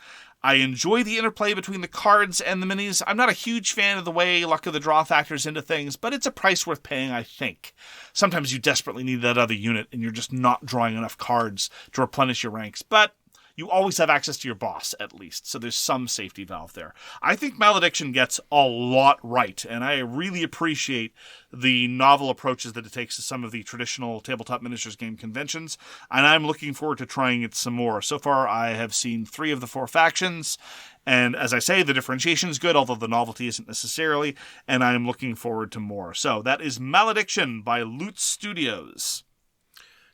I enjoy the interplay between the cards and the minis. I'm not a huge fan of the way Luck of the Draw factors into things, but it's a price worth paying, I think. Sometimes you desperately need that other unit, and you're just not drawing enough cards to replenish your ranks, but you always have access to your boss, at least, so there's some safety valve there. I think Malediction gets a lot right, and I really appreciate the novel approaches that it takes to some of the traditional tabletop miniatures game conventions, and I'm looking forward to trying it some more. So far, I have seen 3 of the 4 factions, and as I say, the differentiation is good, although the novelty isn't necessarily, and I'm looking forward to more. So that is Malediction by Loot Studios.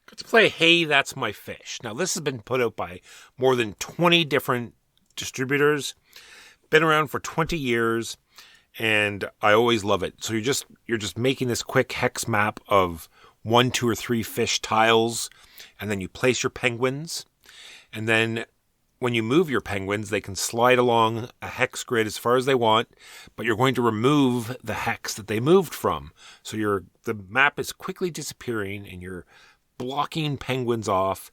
Got to play Hey, That's My Fish. Now, this has been put out by more than 20 different distributors. Been around for 20 years, and I always love it. So you're just making this quick hex map of 1, 2, or 3 fish tiles, and then you place your penguins. And then when you move your penguins, they can slide along a hex grid as far as they want, but you're going to remove the hex that they moved from. So the map is quickly disappearing, and you're blocking penguins off,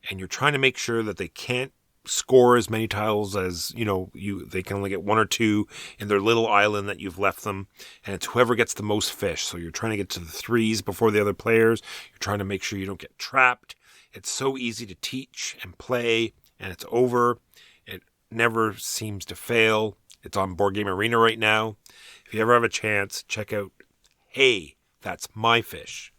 and you're trying to make sure that they can't score as many tiles as they can only get 1 or 2 in their little island that you've left them, and it's whoever gets the most fish. So you're trying to get to the 3s before the other players. You're trying to make sure you don't get trapped. It's so easy to teach and play, and it's over. It never seems to fail. It's on Board Game Arena right now. If you ever have a chance, check out Hey, That's My Fish.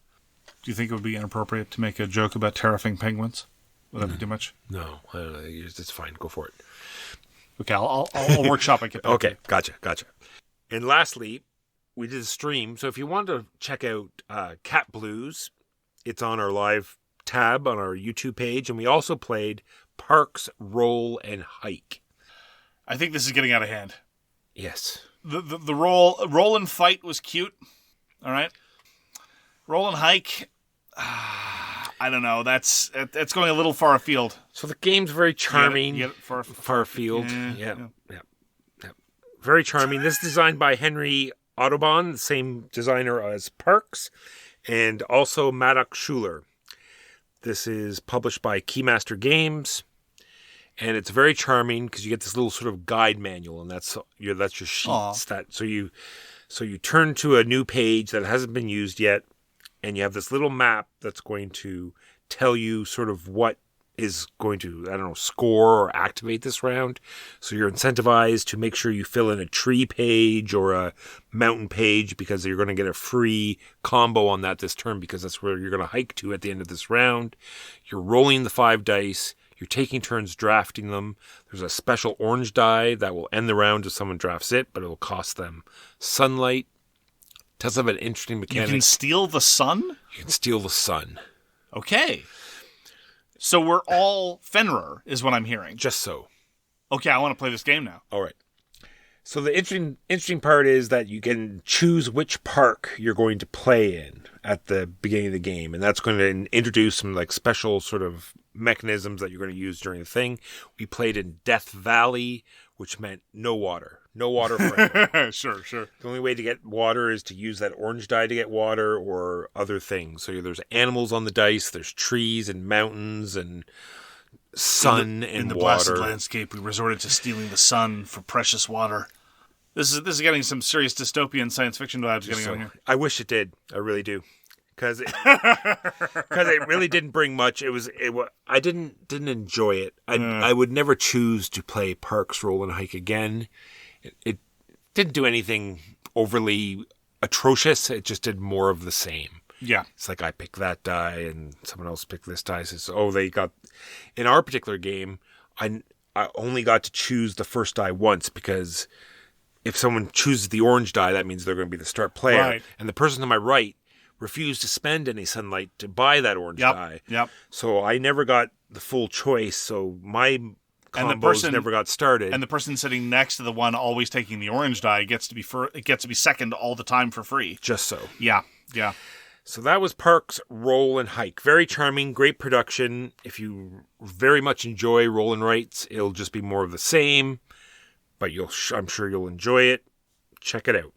Do you think it would be inappropriate to make a joke about terrafing penguins? Would that be too much? No, it's fine. Go for it. Okay, I'll workshop it. Okay, gotcha. And lastly, we did a stream. So if you want to check out Cat Blues, it's on our live tab on our YouTube page. And we also played Parks, Roll, and Hike. I think this is getting out of hand. Yes. The roll and fight was cute. All right. Roll and hike. I don't know. That's going a little far afield. So the game's very charming. Far afield. Yeah. Very charming. This is designed by Henry Audubon, the same designer as Parks, and also Maddox Schuler. This is published by Keymaster Games, and it's very charming because you get this little sort of guide manual, and that's your sheets. So you turn to a new page that hasn't been used yet, and you have this little map that's going to tell you sort of what is going to, score or activate this round. So you're incentivized to make sure you fill in a tree page or a mountain page because you're going to get a free combo on that this turn because that's where you're going to hike to at the end of this round. You're rolling the 5 dice. You're taking turns drafting them. There's a special orange die that will end the round if someone drafts it, but it will cost them sunlight. It does have an interesting mechanic. You can steal the sun? You can steal the sun. Okay. So we're all Fenrir, is what I'm hearing. Just so. Okay, I want to play this game now. All right. So the interesting part is that you can choose which park you're going to play in at the beginning of the game, and that's going to introduce some special sort of mechanisms that you're going to use during the thing. We played in Death Valley, which meant no water. No water for anyone. Sure. The only way to get water is to use that orange die to get water or other things. So there's animals on the dice, there's trees and mountains and sun and water. In the blasted landscape, we resorted to stealing the sun for precious water. This is getting some serious dystopian science fiction vibes getting on here. I wish it did. I really do. Because it really didn't bring much. I didn't enjoy it. I would never choose to play Parks, Roll, and Hike again. It didn't do anything overly atrocious. It just did more of the same. Yeah. It's like I picked that die and someone else picked this die. So, they got... In our particular game, I only got to choose the first die once because if someone chooses the orange die, that means they're going to be the start player. Right. And the person to my right refused to spend any sunlight to buy that orange die. Yep. So I never got the full choice. So my combos never got started. And the person sitting next to the one always taking the orange die gets to be second all the time for free. Just so. Yeah. So that was Parks, Roll, and Hike. Very charming, great production. If you very much enjoy Roll and Rights, it'll just be more of the same. But I'm sure you'll enjoy it. Check it out.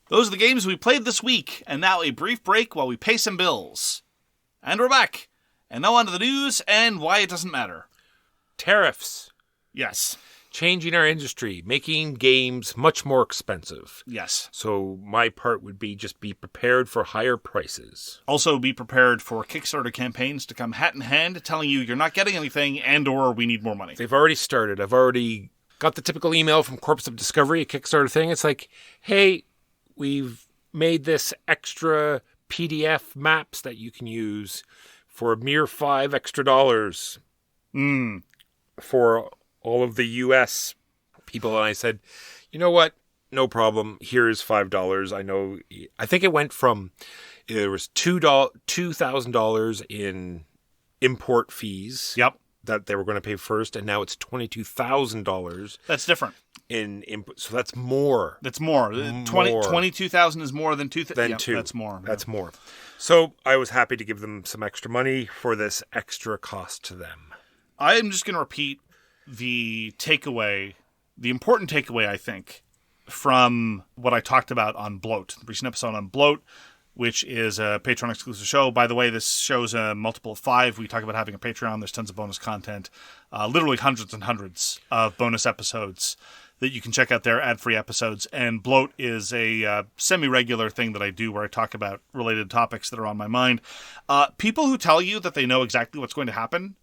Those are the games we played this week, and now a brief break while we pay some bills. And we're back. And now on to the news and why it doesn't matter. Tariffs. Yes. Changing our industry, making games much more expensive. Yes. So my part would be just be prepared for higher prices. Also be prepared for Kickstarter campaigns to come hat in hand telling you you're not getting anything and or we need more money. They've already started. I've already got the typical email from Corpus of Discovery, a Kickstarter thing. It's like, hey, we've made this extra PDF maps that you can use for a mere $5 extra for all of the US people. And I said, you know what? No problem. Here's $5. I think it went from, there was $2,000 in import fees. Yep. That they were going to pay first, and now it's $22,000. That's different. In input, so that's more. That's more. 22,000 is more than 2,000. Than 2. That's more. That's more. So I was happy to give them some extra money for this extra cost to them. I am just going to repeat the takeaway, the important takeaway, I think, from what I talked about on Bloat, the recent episode on Bloat, which is a Patreon exclusive show. By the way, this show's a multiple of 5. We talk about having a Patreon. There's tons of bonus content, literally hundreds and hundreds of bonus episodes that you can check out there, ad-free episodes. And Bloat is a semi-regular thing that I do where I talk about related topics that are on my mind. People who tell you that they know exactly what's going to happen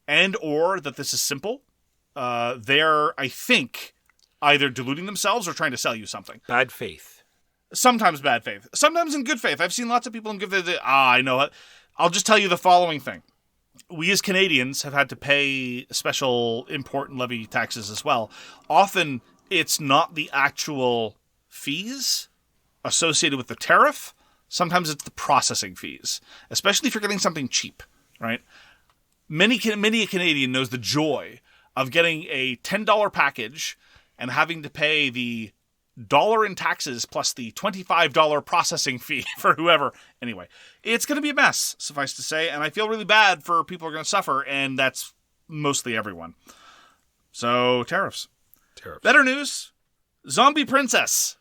and or that this is simple, they're, I think, either deluding themselves or trying to sell you something. Bad faith. Sometimes bad faith. Sometimes in good faith. I've seen lots of people in good faith. I know it. I'll just tell you the following thing. We as Canadians have had to pay special import and levy taxes as well. Often it's not the actual fees associated with the tariff. Sometimes it's the processing fees, especially if you're getting something cheap, right? Many a Canadian knows the joy of getting a $10 package and having to pay the $1 in taxes plus the $25 processing fee for whoever. Anyway, it's going to be a mess, suffice to say, and I feel really bad for people who are going to suffer, and that's mostly everyone. So, tariffs. Better news, Zombie Princess.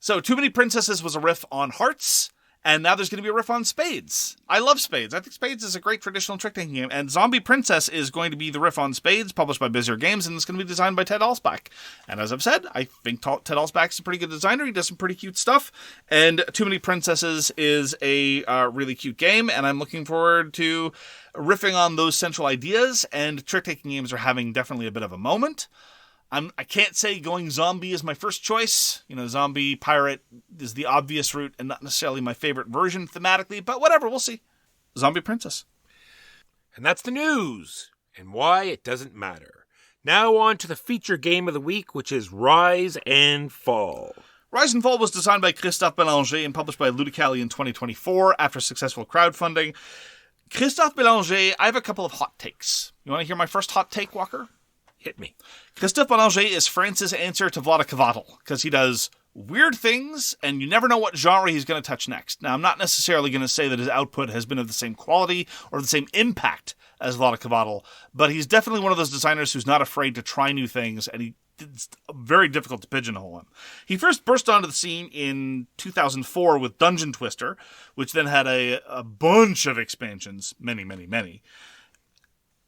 So, Too Many Princesses was a riff on Hearts, and now there's going to be a riff on Spades. I love Spades. I think Spades is a great traditional trick-taking game, and Zombie Princess is going to be the riff on Spades, published by Bézier Games, and it's going to be designed by Ted Alspach. And as I've said, I think Ted Alspach is a pretty good designer. He does some pretty cute stuff, and Too Many Princesses is a really cute game, and I'm looking forward to riffing on those central ideas, and trick-taking games are having definitely a bit of a moment. I can't say going zombie is my first choice. You know, zombie pirate is the obvious route and not necessarily my favorite version thematically, but whatever, we'll see. Zombie Princess. And that's the news, and why it doesn't matter. Now on to the feature game of the week, which is Rise and Fall. Rise and Fall was designed by Christophe Boelinger and published by Ludwig in 2024 after successful crowdfunding. Christophe Boelinger, I have a couple of hot takes. You want to hear my first hot take, Walker? Hit me. Christophe Boelinger is France's answer to Vlaada Chvátil, because he does weird things, and you never know what genre he's going to touch next. Now, I'm not necessarily going to say that his output has been of the same quality or the same impact as Vlaada Chvátil, but he's definitely one of those designers who's not afraid to try new things, and it's very difficult to pigeonhole him. He first burst onto the scene in 2004 with Dungeon Twister, which then had a bunch of expansions, many, many, many.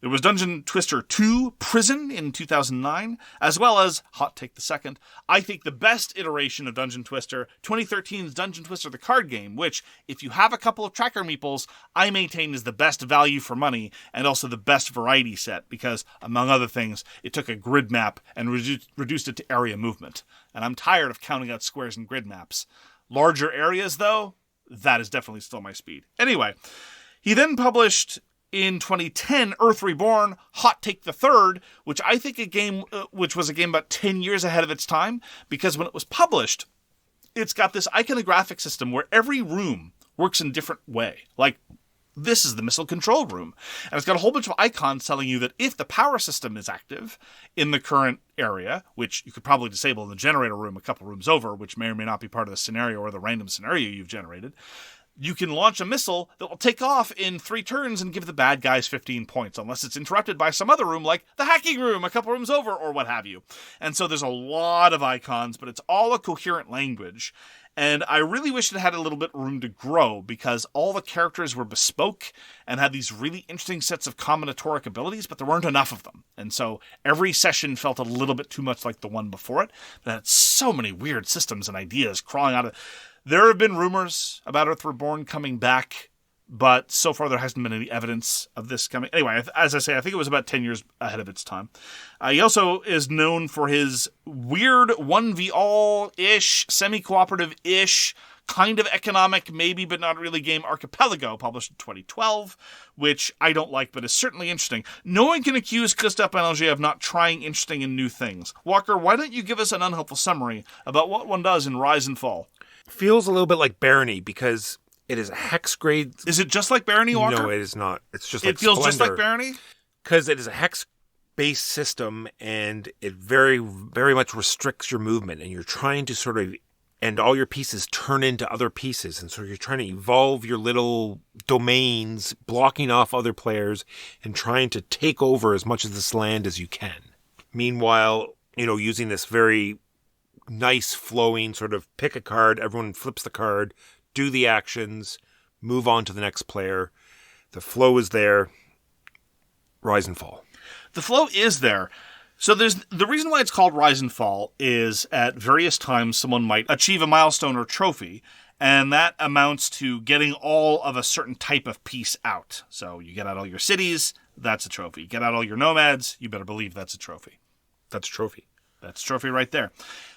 There was Dungeon Twister 2 Prison in 2009, as well as, hot take the second, I think the best iteration of Dungeon Twister, 2013's Dungeon Twister the card game, which, if you have a couple of tracker meeples, I maintain is the best value for money and also the best variety set because, among other things, it took a grid map and reduced it to area movement. And I'm tired of counting out squares in grid maps. Larger areas, though, that is definitely still my speed. Anyway, he then published in 2010, Earth Reborn, Hot Take the Third, which I think which was a game about 10 years ahead of its time, because when it was published, it's got this iconographic system where every room works in a different way. Like, this is the missile control room. And it's got a whole bunch of icons telling you that if the power system is active in the current area, which you could probably disable in the generator room a couple rooms over, which may or may not be part of the scenario or the random scenario you've generated, you can launch a missile that will take off in 3 turns and give the bad guys 15 points, unless it's interrupted by some other room, like the hacking room a couple rooms over, or what have you. And so there's a lot of icons, but it's all a coherent language. And I really wish it had a little bit of room to grow, because all the characters were bespoke and had these really interesting sets of combinatoric abilities, but there weren't enough of them. And so every session felt a little bit too much like the one before it. But it had so many weird systems and ideas crawling out of... There have been rumors about Earth Reborn coming back, but so far there hasn't been any evidence of this coming. Anyway, as I say, I think it was about 10 years ahead of its time. He also is known for his weird 1v-all-ish, semi-cooperative-ish, kind of economic, maybe but not really game Archipelago, published in 2012, which I don't like, but is certainly interesting. No one can accuse Christophe Boelinger of not trying interesting and new things. Walker, why don't you give us an unhelpful summary about what one does in Rise and Fall? Feels a little bit like Barony, because it is a hex grade. Is it just like Barony, Walker? No, it is not. It's just like It feels Splendor. just like Barony? Because it is a hex-based system, and it very, very much restricts your movement, and you're trying to sort of... And all your pieces turn into other pieces, and so you're trying to evolve your little domains, blocking off other players, and trying to take over as much of this land as you can. Meanwhile, using this very nice flowing sort of pick a card, everyone flips the card, do the actions, move on to the next player. The flow is there. Rise and Fall. The flow is there. So the reason why it's called Rise and Fall is at various times someone might achieve a milestone or trophy, and that amounts to getting all of a certain type of piece out. So you get out all your cities, that's a trophy. You get out all your nomads, you better believe that's a trophy. That's a trophy. That's a trophy right there.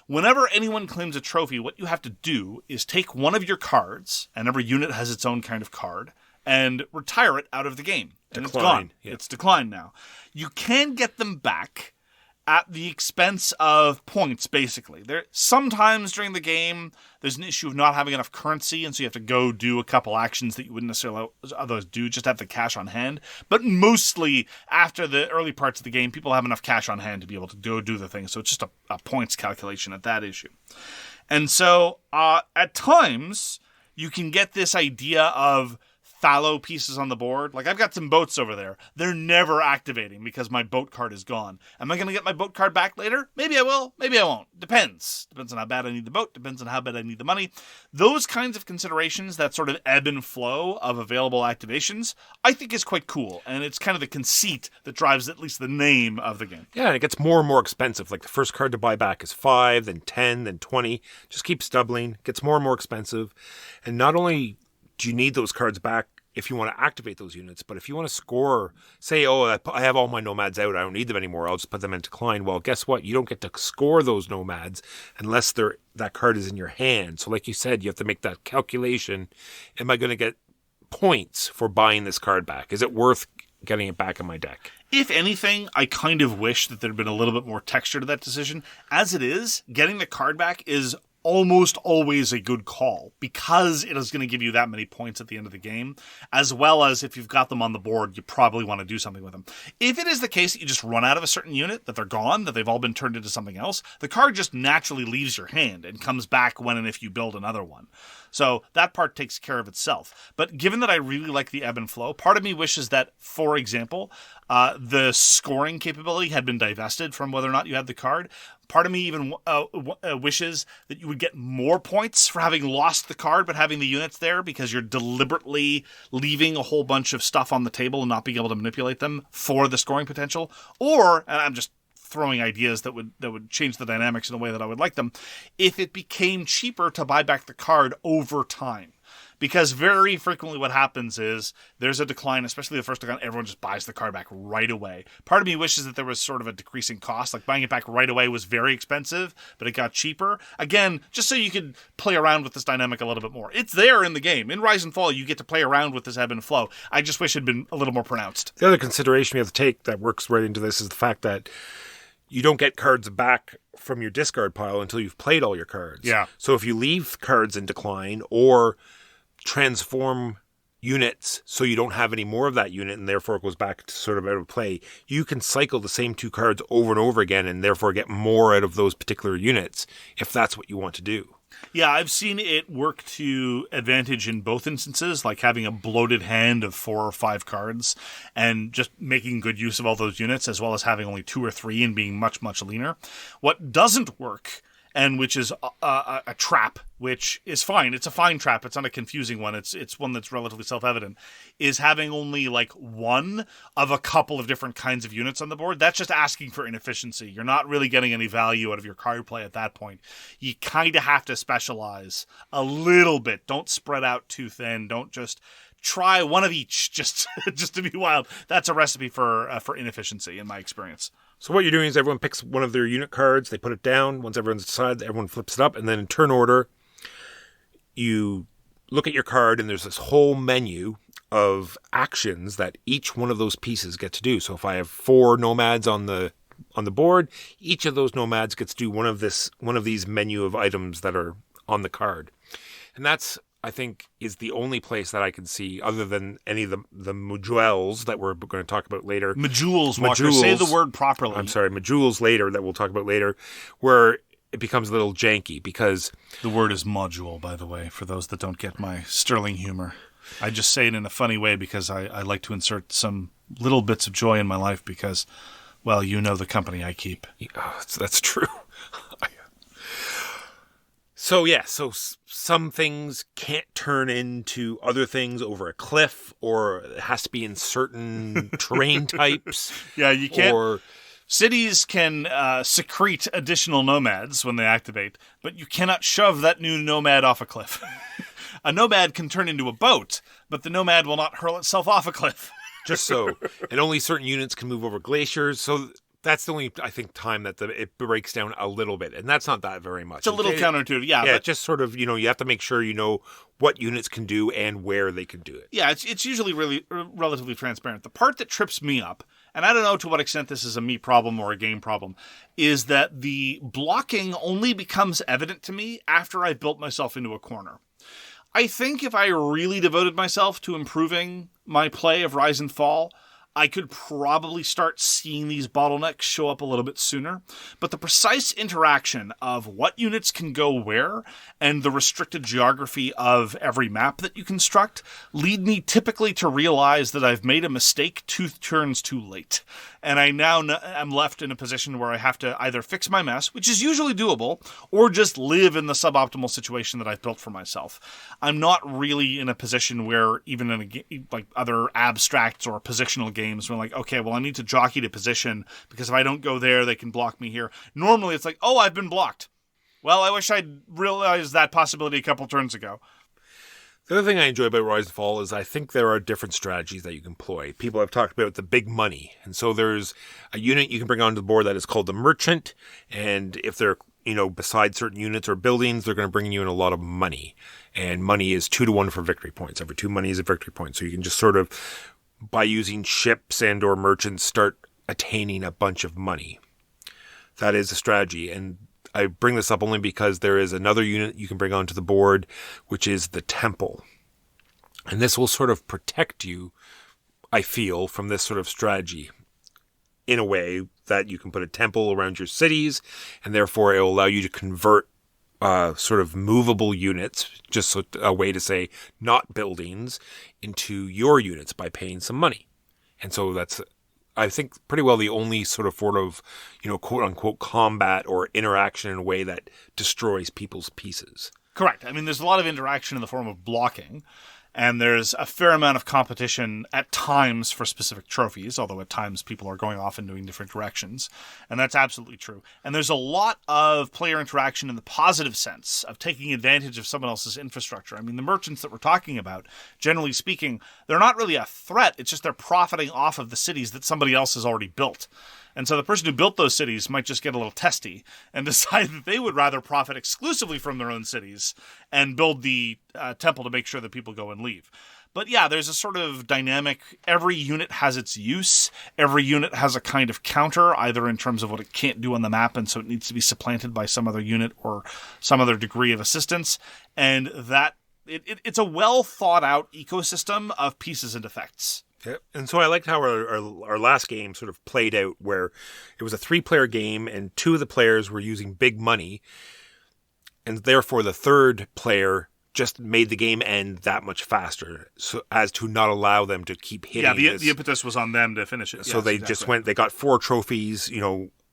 Whenever anyone claims a trophy, what you have to do is take one of your cards, and every unit has its own kind of card, and retire it out of the game. And it's gone. Yeah. It's declined now. You can get them back at the expense of points, basically. Sometimes during the game, there's an issue of not having enough currency, and so you have to go do a couple actions that you wouldn't necessarily otherwise do, just to have the cash on hand. But mostly, after the early parts of the game, people have enough cash on hand to be able to go do the thing, so it's just a points calculation at that issue. And so, at times, you can get this idea of fallow pieces on the board. Like, I've got some boats over there. They're never activating because my boat card is gone. Am I going to get my boat card back later? Maybe I will. Maybe I won't. Depends. Depends on how bad I need the boat. Depends on how bad I need the money. Those kinds of considerations, that sort of ebb and flow of available activations, I think is quite cool. And it's kind of the conceit that drives at least the name of the game. Yeah, and it gets more and more expensive. Like, the first card to buy back is 5, then 10, then 20. Just keeps doubling. Gets more and more expensive. And not only do you need those cards back if you want to activate those units, but if you want to score, say, I have all my nomads out, I don't need them anymore, I'll just put them in decline. Well, guess what? You don't get to score those nomads unless that card is in your hand. So like you said, you have to make that calculation. Am I going to get points for buying this card back? Is it worth getting it back in my deck? If anything, I kind of wish that there'd been a little bit more texture to that decision. As it is, getting the card back is almost always a good call, because it is going to give you that many points at the end of the game, as well as if you've got them on the board, you probably want to do something with them. If it is the case that you just run out of a certain unit, that they're gone, that they've all been turned into something else, the card just naturally leaves your hand and comes back when and if you build another one. So that part takes care of itself. But given that I really like the ebb and flow, part of me wishes that, for example, the scoring capability had been divested from whether or not you had the card. Part of me even wishes that you would get more points for having lost the card but having the units there, because you're deliberately leaving a whole bunch of stuff on the table and not being able to manipulate them for the scoring potential. Or, and I'm just throwing ideas that would change the dynamics in a way that I would like them, if it became cheaper to buy back the card over time. Because very frequently what happens is there's a decline, especially the first decline, everyone just buys the card back right away. Part of me wishes that there was sort of a decreasing cost, like buying it back right away was very expensive, but it got cheaper. Again, just so you could play around with this dynamic a little bit more. It's there in the game. In Rise and Fall, you get to play around with this ebb and flow. I just wish it had been a little more pronounced. The other consideration we have to take that works right into this is the fact that you don't get cards back from your discard pile until you've played all your cards. Yeah. So if you leave cards in decline or transform units so you don't have any more of that unit and therefore it goes back to sort of out of play, you can cycle the same 2 cards over and over again and therefore get more out of those particular units if that's what you want to do. Yeah, I've seen it work to advantage in both instances, like having a bloated hand of 4 or 5 cards and just making good use of all those units, as well as having only 2 or 3 and being much, much leaner. What doesn't work, and which is a trap, which is fine. It's a fine trap. It's not a confusing one. It's one that's relatively self-evident. Is having only like one of a couple of different kinds of units on the board. That's just asking for inefficiency. You're not really getting any value out of your card play at that point. You kind of have to specialize a little bit. Don't spread out too thin. Don't just try one of each just to be wild. That's a recipe for inefficiency in my experience. So what you're doing is everyone picks one of their unit cards, they put it down. Once everyone's decided, everyone flips it up, and then in turn order, you look at your card, and there's this whole menu of actions that each one of those pieces get to do. So if I have 4 nomads on the board, each of those nomads gets to do one of these menu of items that are on the card. And that's, I think, is the only place that I can see, other than any of the modules that we're going to talk about later. Modules, Walker. Say the word properly. I'm sorry, modules later, that we'll talk about later, where it becomes a little janky because... The word is module, by the way, for those that don't get my sterling humor. I just say it in a funny way because I like to insert some little bits of joy in my life because, well, you know the company I keep. Yeah, that's true. So some things can't turn into other things over a cliff, or it has to be in certain terrain types. Yeah, you can't. Cities can secrete additional nomads when they activate, but you cannot shove that new nomad off a cliff. A nomad can turn into a boat, but the nomad will not hurl itself off a cliff. Just so. And only certain units can move over glaciers, so... That's the only, I think, time that it breaks down a little bit. And that's not that very much. It's a little counterintuitive, yeah. Yeah, but just sort of, you have to make sure you know what units can do and where they can do it. Yeah, it's usually really relatively transparent. The part that trips me up, and I don't know to what extent this is a me problem or a game problem, is that the blocking only becomes evident to me after I've built myself into a corner. I think if I really devoted myself to improving my play of Rise and Fall, I could probably start seeing these bottlenecks show up a little bit sooner. But the precise interaction of what units can go where and the restricted geography of every map that you construct lead me typically to realize that I've made a mistake 2 turns too late. And I now am left in a position where I have to either fix my mess, which is usually doable, or just live in the suboptimal situation that I've built for myself. I'm not really in a position where, even in a game, like other abstracts or positional games, we're like, okay, well, I need to jockey to position, because if I don't go there, they can block me here. Normally, it's like, oh, I've been blocked. Well, I wish I'd realized that possibility a couple turns ago. The other thing I enjoy about Rise and Fall is I think there are different strategies that you can employ. People have talked about the big money. And so there's a unit you can bring onto the board that is called the Merchant. And if they're, beside certain units or buildings, they're going to bring you in a lot of money. And money is 2-to-1 for victory points. Every 2 money is a victory point. So you can just sort of, by using ships and or merchants, start attaining a bunch of money. That is a strategy. And I bring this up only because there is another unit you can bring onto the board, which is the Temple. And this will sort of protect you, I feel, from this sort of strategy in a way that you can put a temple around your cities, and therefore it will allow you to convert sort of movable units, just a way to say not buildings, into your units by paying some money. And so that's, I think, pretty well the only sort of quote unquote combat or interaction in a way that destroys people's pieces. Correct. I mean, there's a lot of interaction in the form of blocking, and there's a fair amount of competition at times for specific trophies, although at times people are going off and doing different directions, and that's absolutely true. And there's a lot of player interaction in the positive sense of taking advantage of someone else's infrastructure. I mean, the merchants that we're talking about, generally speaking, they're not really a threat. It's just they're profiting off of the cities that somebody else has already built. And so the person who built those cities might just get a little testy and decide that they would rather profit exclusively from their own cities and build the temple to make sure that people go and leave. But yeah, there's a sort of dynamic. Every unit has its use. Every unit has a kind of counter, either in terms of what it can't do on the map, and so it needs to be supplanted by some other unit or some other degree of assistance. And that it's a well thought out ecosystem of pieces and effects. Yeah. And so I liked how our last game sort of played out, where it was a 3-player game and 2 of the players were using big money, and therefore the third player just made the game end that much faster, so as to not allow them to keep hitting. Yeah, the impetus was on them to finish it. So they just went, they got 4 trophies,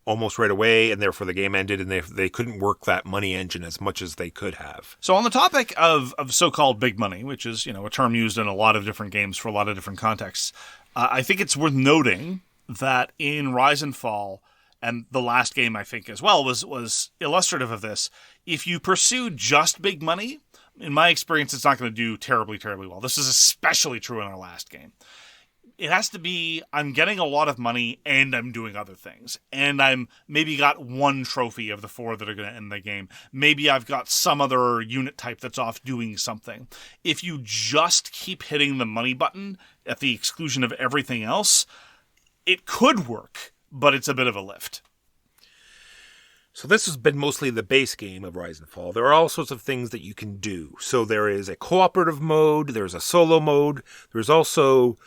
almost right away, and therefore the game ended, and they couldn't work that money engine as much as they could have. So on the topic of so-called big money, which is, a term used in a lot of different games for a lot of different contexts, I think it's worth noting that in Rise and Fall, and the last game I think as well was illustrative of this, if you pursue just big money, in my experience, it's not going to do terribly, terribly well. This is especially true in our last game. It has to be, I'm getting a lot of money and I'm doing other things. And I'm maybe got one trophy of the 4 that are going to end the game. Maybe I've got some other unit type that's off doing something. If you just keep hitting the money button at the exclusion of everything else, it could work, but it's a bit of a lift. So this has been mostly the base game of Rise and Fall. There are all sorts of things that you can do. So there is a cooperative mode, there's a solo mode, there's also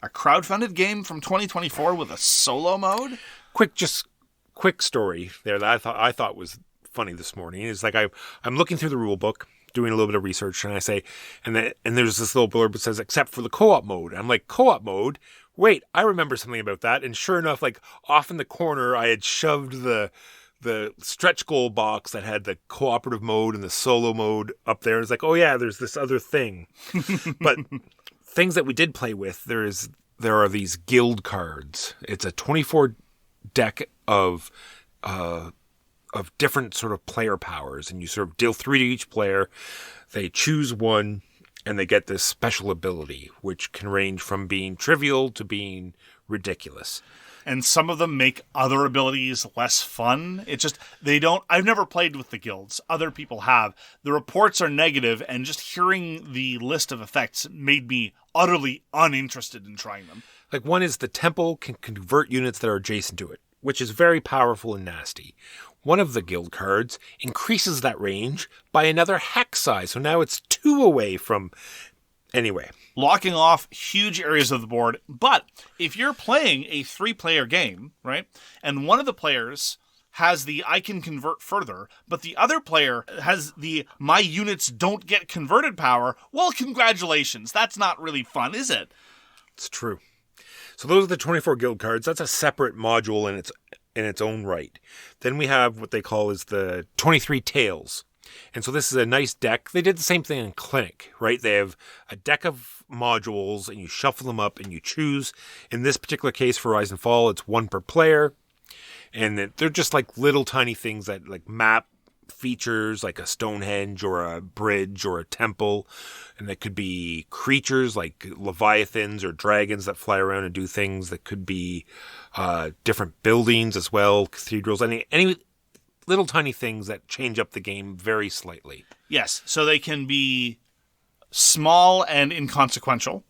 a crowdfunded game from 2024 with a solo mode? Quick story there that I thought was funny this morning. It's like I'm looking through the rule book, doing a little bit of research, and I say, and there's this little blurb that says, except for the co-op mode. I'm like, co-op mode? Wait, I remember something about that. And sure enough, like off in the corner, I had shoved the stretch goal box that had the cooperative mode and the solo mode up there. It's like, oh yeah, there's this other thing. But things that we did play with, there are these guild cards. It's a 24 deck of different sort of player powers, and you sort of deal 3 to each player. They choose one, and they get this special ability, which can range from being trivial to being ridiculous. And some of them make other abilities less fun. It's just, I've never played with the guilds. Other people have. The reports are negative, and just hearing the list of effects made me utterly uninterested in trying them. Like one is the temple can convert units that are adjacent to it, which is very powerful and nasty. One of the guild cards increases that range by another hex size. So now it's 2 away from... Anyway. Locking off huge areas of the board. But if you're playing a 3-player game, right, and one of the players has the I can convert further, but the other player has the my units don't get converted power, well, congratulations. That's not really fun, is it? It's true. So those are the 24 guild cards. That's a separate module in its own right. Then we have what they call is the 23 Tales. And so this is a nice deck. They did the same thing in Clinic, right? They have a deck of modules, and you shuffle them up, and you choose. In this particular case for Rise and Fall, it's 1 per player. And they're just like little tiny things that like map features, like a Stonehenge or a bridge or a temple. And that could be creatures like leviathans or dragons that fly around and do things. That could be different buildings as well, cathedrals, any little tiny things that change up the game very slightly. Yes, so they can be small and inconsequential.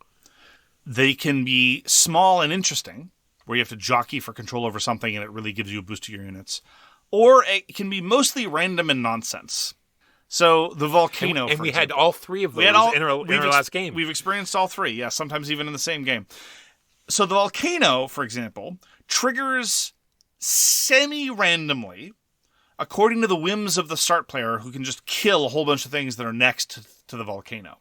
They can be small and interesting, where you have to jockey for control over something and it really gives you a boost to your units. Or it can be mostly random and nonsense. So the volcano, and we example, had all 3 of those in our last game. We've experienced all 3, yeah, sometimes even in the same game. So the volcano, for example, triggers semi-randomly according to the whims of the start player, who can just kill a whole bunch of things that are next to the volcano.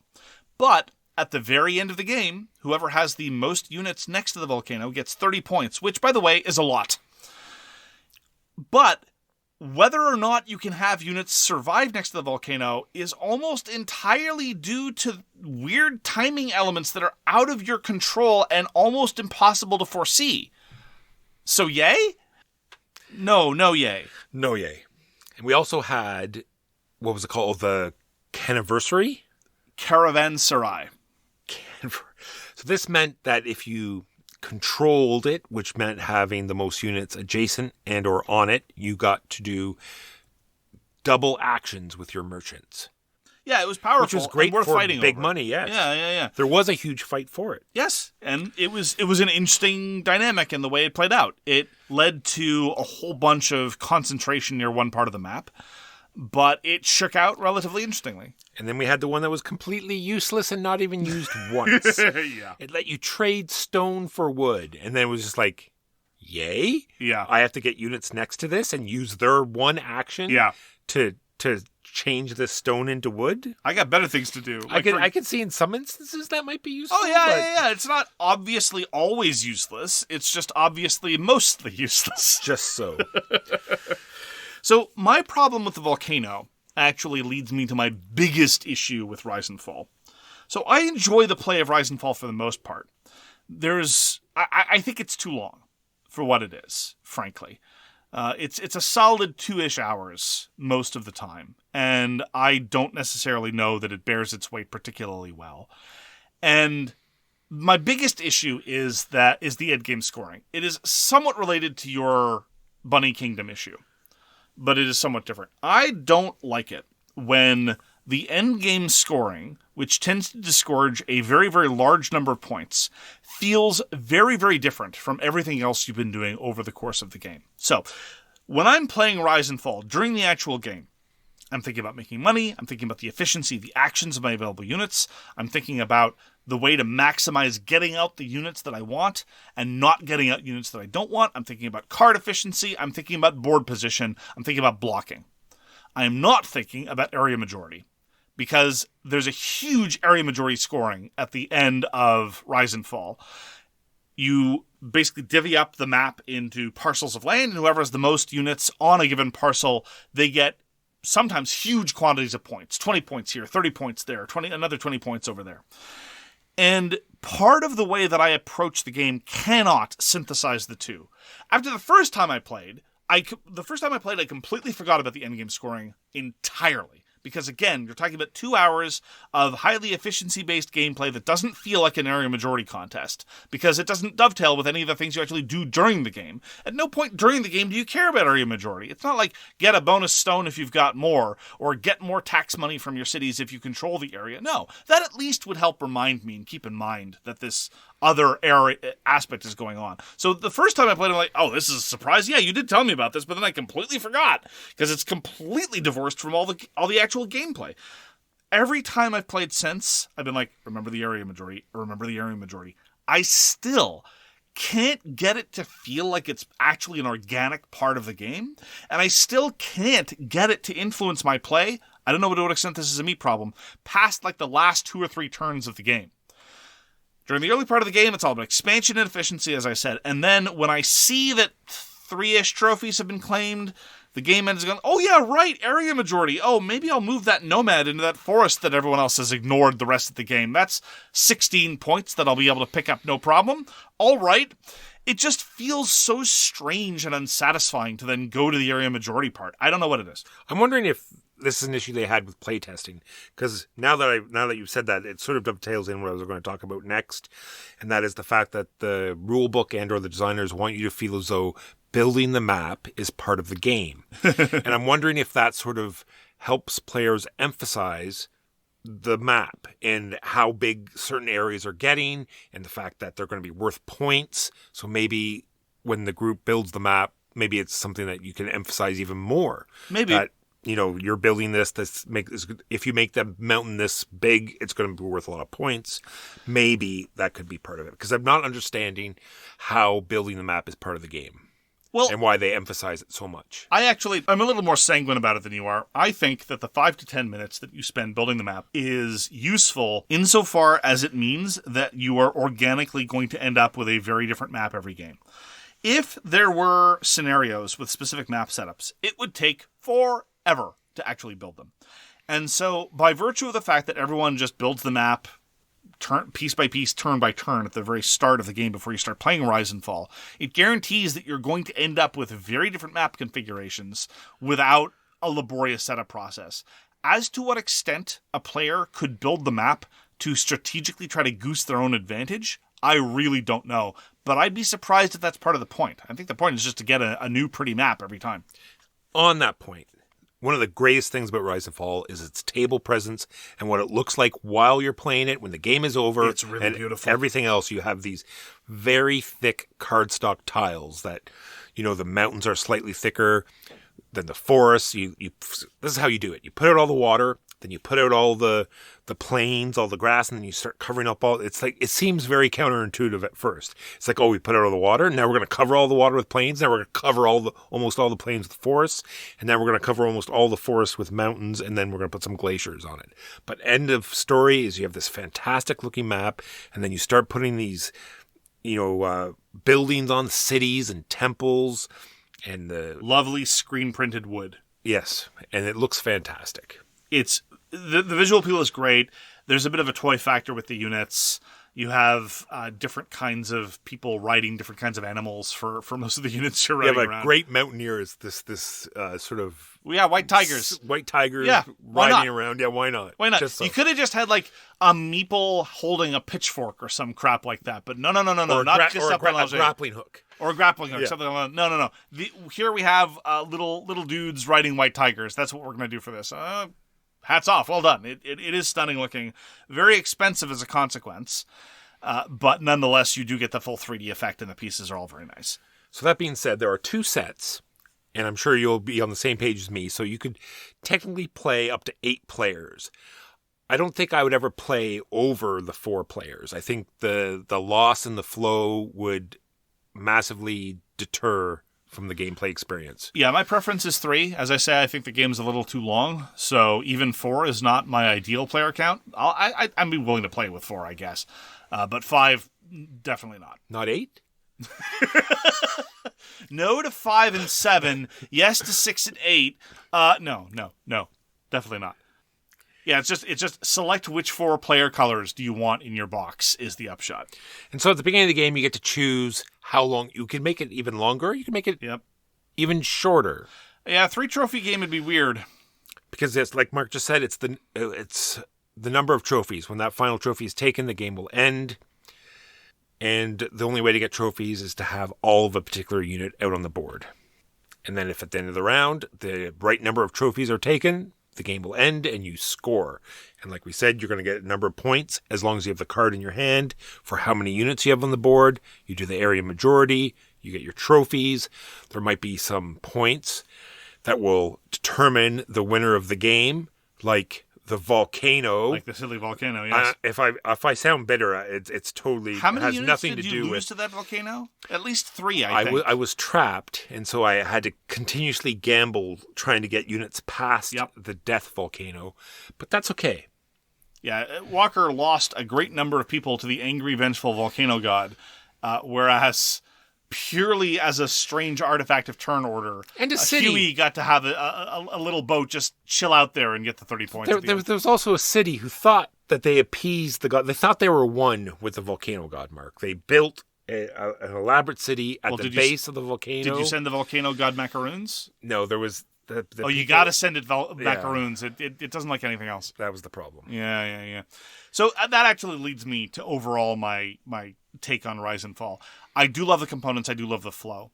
But at the very end of the game, whoever has the most units next to the volcano gets 30 points, which, by the way, is a lot. But whether or not you can have units survive next to the volcano is almost entirely due to weird timing elements that are out of your control and almost impossible to foresee. So yay? No yay. No yay. And we also had, what was it called? The Caravanserai? Caravanserai. So this meant that if you controlled it, which meant having the most units adjacent and or on it, you got to do double actions with your merchants. Yeah, it was powerful. Which was great worth for fighting big over. money, yes. Yeah. There was a huge fight for it. Yes, and it was an interesting dynamic in the way it played out. It led to a whole bunch of concentration near one part of the map, but it shook out relatively interestingly. And then we had the one that was completely useless and not even used once. Yeah. It let you trade stone for wood, and then it was just like, yay? Yeah. I have to get units next to this and use their one action Yeah. to to change this stone into wood. I got better things to do. I could see in some instances that might be useful. Oh, yeah. It's not obviously always useless. It's just obviously mostly useless. Just so. So my problem with the volcano actually leads me to my biggest issue with Rise and Fall. So I enjoy the play of Rise and Fall for the most part. I think it's too long for what it is, frankly. It's a solid 2-ish hours most of the time, and I don't necessarily know that it bears its weight particularly well. And my biggest issue is the endgame scoring. It is somewhat related to your Bunny Kingdom issue, but it is somewhat different. I don't like it when the endgame scoring, which tends to disgorge a very, very large number of points, feels very, very different from everything else you've been doing over the course of the game. So, when I'm playing Rise and Fall, during the actual game, I'm thinking about making money, I'm thinking about the efficiency, the actions of my available units, I'm thinking about the way to maximize getting out the units that I want and not getting out units that I don't want, I'm thinking about card efficiency, I'm thinking about board position, I'm thinking about blocking. I am not thinking about area majority, because there's a huge area majority scoring at the end of Rise and Fall. You basically divvy up the map into parcels of land, and whoever has the most units on a given parcel, they get sometimes huge quantities of points. 20 points here, 30 points there, another 20 points over there. And part of the way that I approach the game cannot synthesize the two. After the first time I played, I completely forgot about the endgame scoring entirely. Because again, you're talking about 2 hours of highly efficiency-based gameplay that doesn't feel like an area majority contest, because it doesn't dovetail with any of the things you actually do during the game. At no point during the game do you care about area majority. It's not like get a bonus stone if you've got more, or get more tax money from your cities if you control the area. No, that at least would help remind me and keep in mind that this other area aspect is going on. So the first time I played, I'm like, oh, this is a surprise. Yeah, you did tell me about this, but then I completely forgot because it's completely divorced from all the actual gameplay. Every time I've played since, I've been like, remember the area majority. I still can't get it to feel like it's actually an organic part of the game, and I still can't get it to influence my play. I don't know to what extent this is a me problem, past like the last 2 or 3 turns of the game. During the early part of the game, it's all about expansion and efficiency, as I said. And then when I see that 3-ish trophies have been claimed, the game ends going, oh yeah, right, area majority. Oh, maybe I'll move that nomad into that forest that everyone else has ignored the rest of the game. That's 16 points that I'll be able to pick up no problem. All right. It just feels so strange and unsatisfying to then go to the area majority part. I don't know what it is. I'm wondering if this is an issue they had with playtesting, because now that you've said that, it sort of dovetails in what I was going to talk about next, and that is the fact that the rule book and or the designers want you to feel as though building the map is part of the game. And I'm wondering if that sort of helps players emphasize the map and how big certain areas are getting, and the fact that they're going to be worth points. So maybe when the group builds the map, maybe it's something that you can emphasize even more. Maybe. That, you're building this. If you make the mountain this big, it's going to be worth a lot of points. Maybe that could be part of it, because I'm not understanding how building the map is part of the game. Well, and why they emphasize it so much. I'm a little more sanguine about it than you are. I think that the 5 to 10 minutes that you spend building the map is useful insofar as it means that you are organically going to end up with a very different map every game. If there were scenarios with specific map setups, it would take forever to actually build them. And so, by virtue of the fact that everyone just builds the map piece by piece, turn by turn at the very start of the game before you start playing Rise and Fall, it guarantees that you're going to end up with very different map configurations without a laborious setup process. As to what extent a player could build the map to strategically try to goose their own advantage, I really don't know. But I'd be surprised if that's part of the point. I think the point is just to get a new pretty map every time. On that point, one of the greatest things about Rise and Fall is its table presence and what it looks like while you're playing it, when the game is over. It's really beautiful. Everything else, you have these very thick cardstock tiles that, the mountains are slightly thicker than the forests. This is how you do it. You put out all the water, then you put out all the plains, all the grass, and then you start covering up all. It's like, it seems very counterintuitive at first. It's like, oh, we put out all the water, now we're going to cover all the water with plains, now we're going to cover almost all the plains with forests, and then we're going to cover almost all the forests with mountains, and then we're going to put some glaciers on it. But end of story is you have this fantastic looking map, and then you start putting these, buildings on cities and temples, and the lovely screen printed wood. Yes, and it looks fantastic. It's the visual appeal is great. There's a bit of a toy factor with the units. You have different kinds of people riding different kinds of animals for most of the units you're riding around. Great Mountaineer is this sort of... Yeah, white tigers. White tigers riding around. Yeah, why not? Why not? You could have just had like a meeple holding a pitchfork or some crap like that. But no. Not just a grappling hook. Or a grappling hook, something like that. No. Here we have little dudes riding white tigers. That's what we're going to do for this. Hats off. Well done. It is stunning looking. Very expensive as a consequence. But nonetheless, you do get the full 3D effect, and the pieces are all very nice. So that being said, there are 2 sets, and I'm sure you'll be on the same page as me, so you could technically play up to 8 players. I don't think I would ever play over the 4 players. I think the loss in the flow would massively deter from the gameplay experience. Yeah, my preference is 3. As I say, I think the game's a little too long, so even 4 is not my ideal player count. I'd be willing to play with 4, I guess. But 5, definitely not. Not 8? No to 5 and 7. Yes to 6 and 8. No. Definitely not. Yeah, it's just select which 4 player colors do you want in your box is the upshot. And so at the beginning of the game, you get to choose how long. You can make it even longer. You can make it even shorter. Yeah, 3 trophy game would be weird. Because it's like Mark just said, it's the number of trophies. When that final trophy is taken, the game will end. And the only way to get trophies is to have all of a particular unit out on the board. And then if at the end of the round, the right number of trophies are taken, the game will end and you score. And like we said, you're going to get a number of points as long as you have the card in your hand for how many units you have on the board. You do the area majority, you get your trophies. There might be some points that will determine the winner of the game, like the volcano. Like the silly volcano, yes. If I sound bitter, it's totally... How many has units nothing did to you do lose with, to that volcano? At least 3, I think. I was trapped, and so I had to continuously gamble trying to get units past the death volcano. But that's okay. Yeah, Walker lost a great number of people to the angry, vengeful volcano god, whereas... purely as a strange artifact of turn order. And a city. Huey got to have a little boat just chill out there and get the 30 points. There was also a city who thought that they appeased the god. They thought they were one with the volcano god, Mark. They built an elaborate city at the base of the volcano. Did you send the volcano god macaroons? No, there was... you got to send it macaroons. It doesn't like anything else. That was the problem. Yeah. So that actually leads me to overall my take on Rise and Fall. I do love the components. I do love the flow.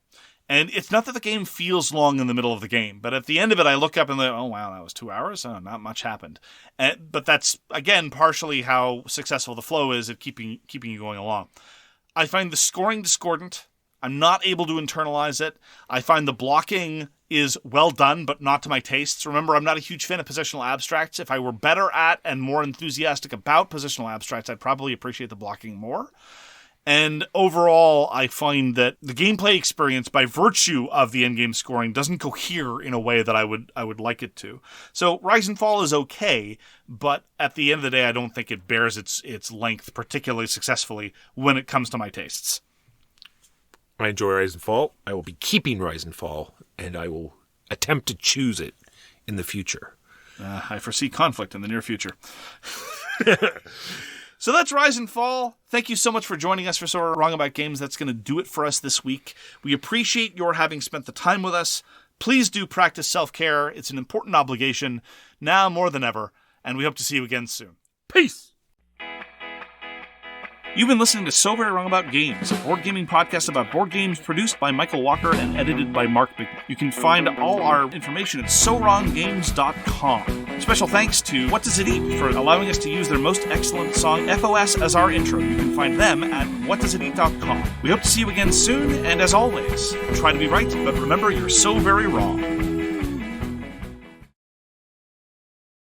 And it's not that the game feels long in the middle of the game, but at the end of it, I look up and like, oh, wow, that was 2 hours? Oh, not much happened. But that's, again, partially how successful the flow is at keeping you going along. I find the scoring discordant. I'm not able to internalize it. I find the blocking is well done, but not to my tastes. Remember, I'm not a huge fan of positional abstracts. If I were better at and more enthusiastic about positional abstracts, I'd probably appreciate the blocking more. And overall, I find that the gameplay experience, by virtue of the endgame scoring, doesn't cohere in a way that I would like it to. So Rise and Fall is okay, but at the end of the day, I don't think it bears its length particularly successfully when it comes to my tastes. I enjoy Rise and Fall. I will be keeping Rise and Fall, and I will attempt to choose it in the future. I foresee conflict in the near future. So that's Rise and Fall. Thank you so much for joining us for So Wrong About Games. That's going to do it for us this week. We appreciate your having spent the time with us. Please do practice self-care. It's an important obligation, now more than ever, and we hope to see you again soon. Peace! You've been listening to So Very Wrong About Games, a board gaming podcast about board games produced by Michael Walker and edited by Mark Bigney. You can find all our information at SoWrongGames.com. Special thanks to What Does It Eat for allowing us to use their most excellent song, FOS, as our intro. You can find them at WhatDoesItEat.com. We hope to see you again soon, and as always, try to be right, but remember you're so very wrong.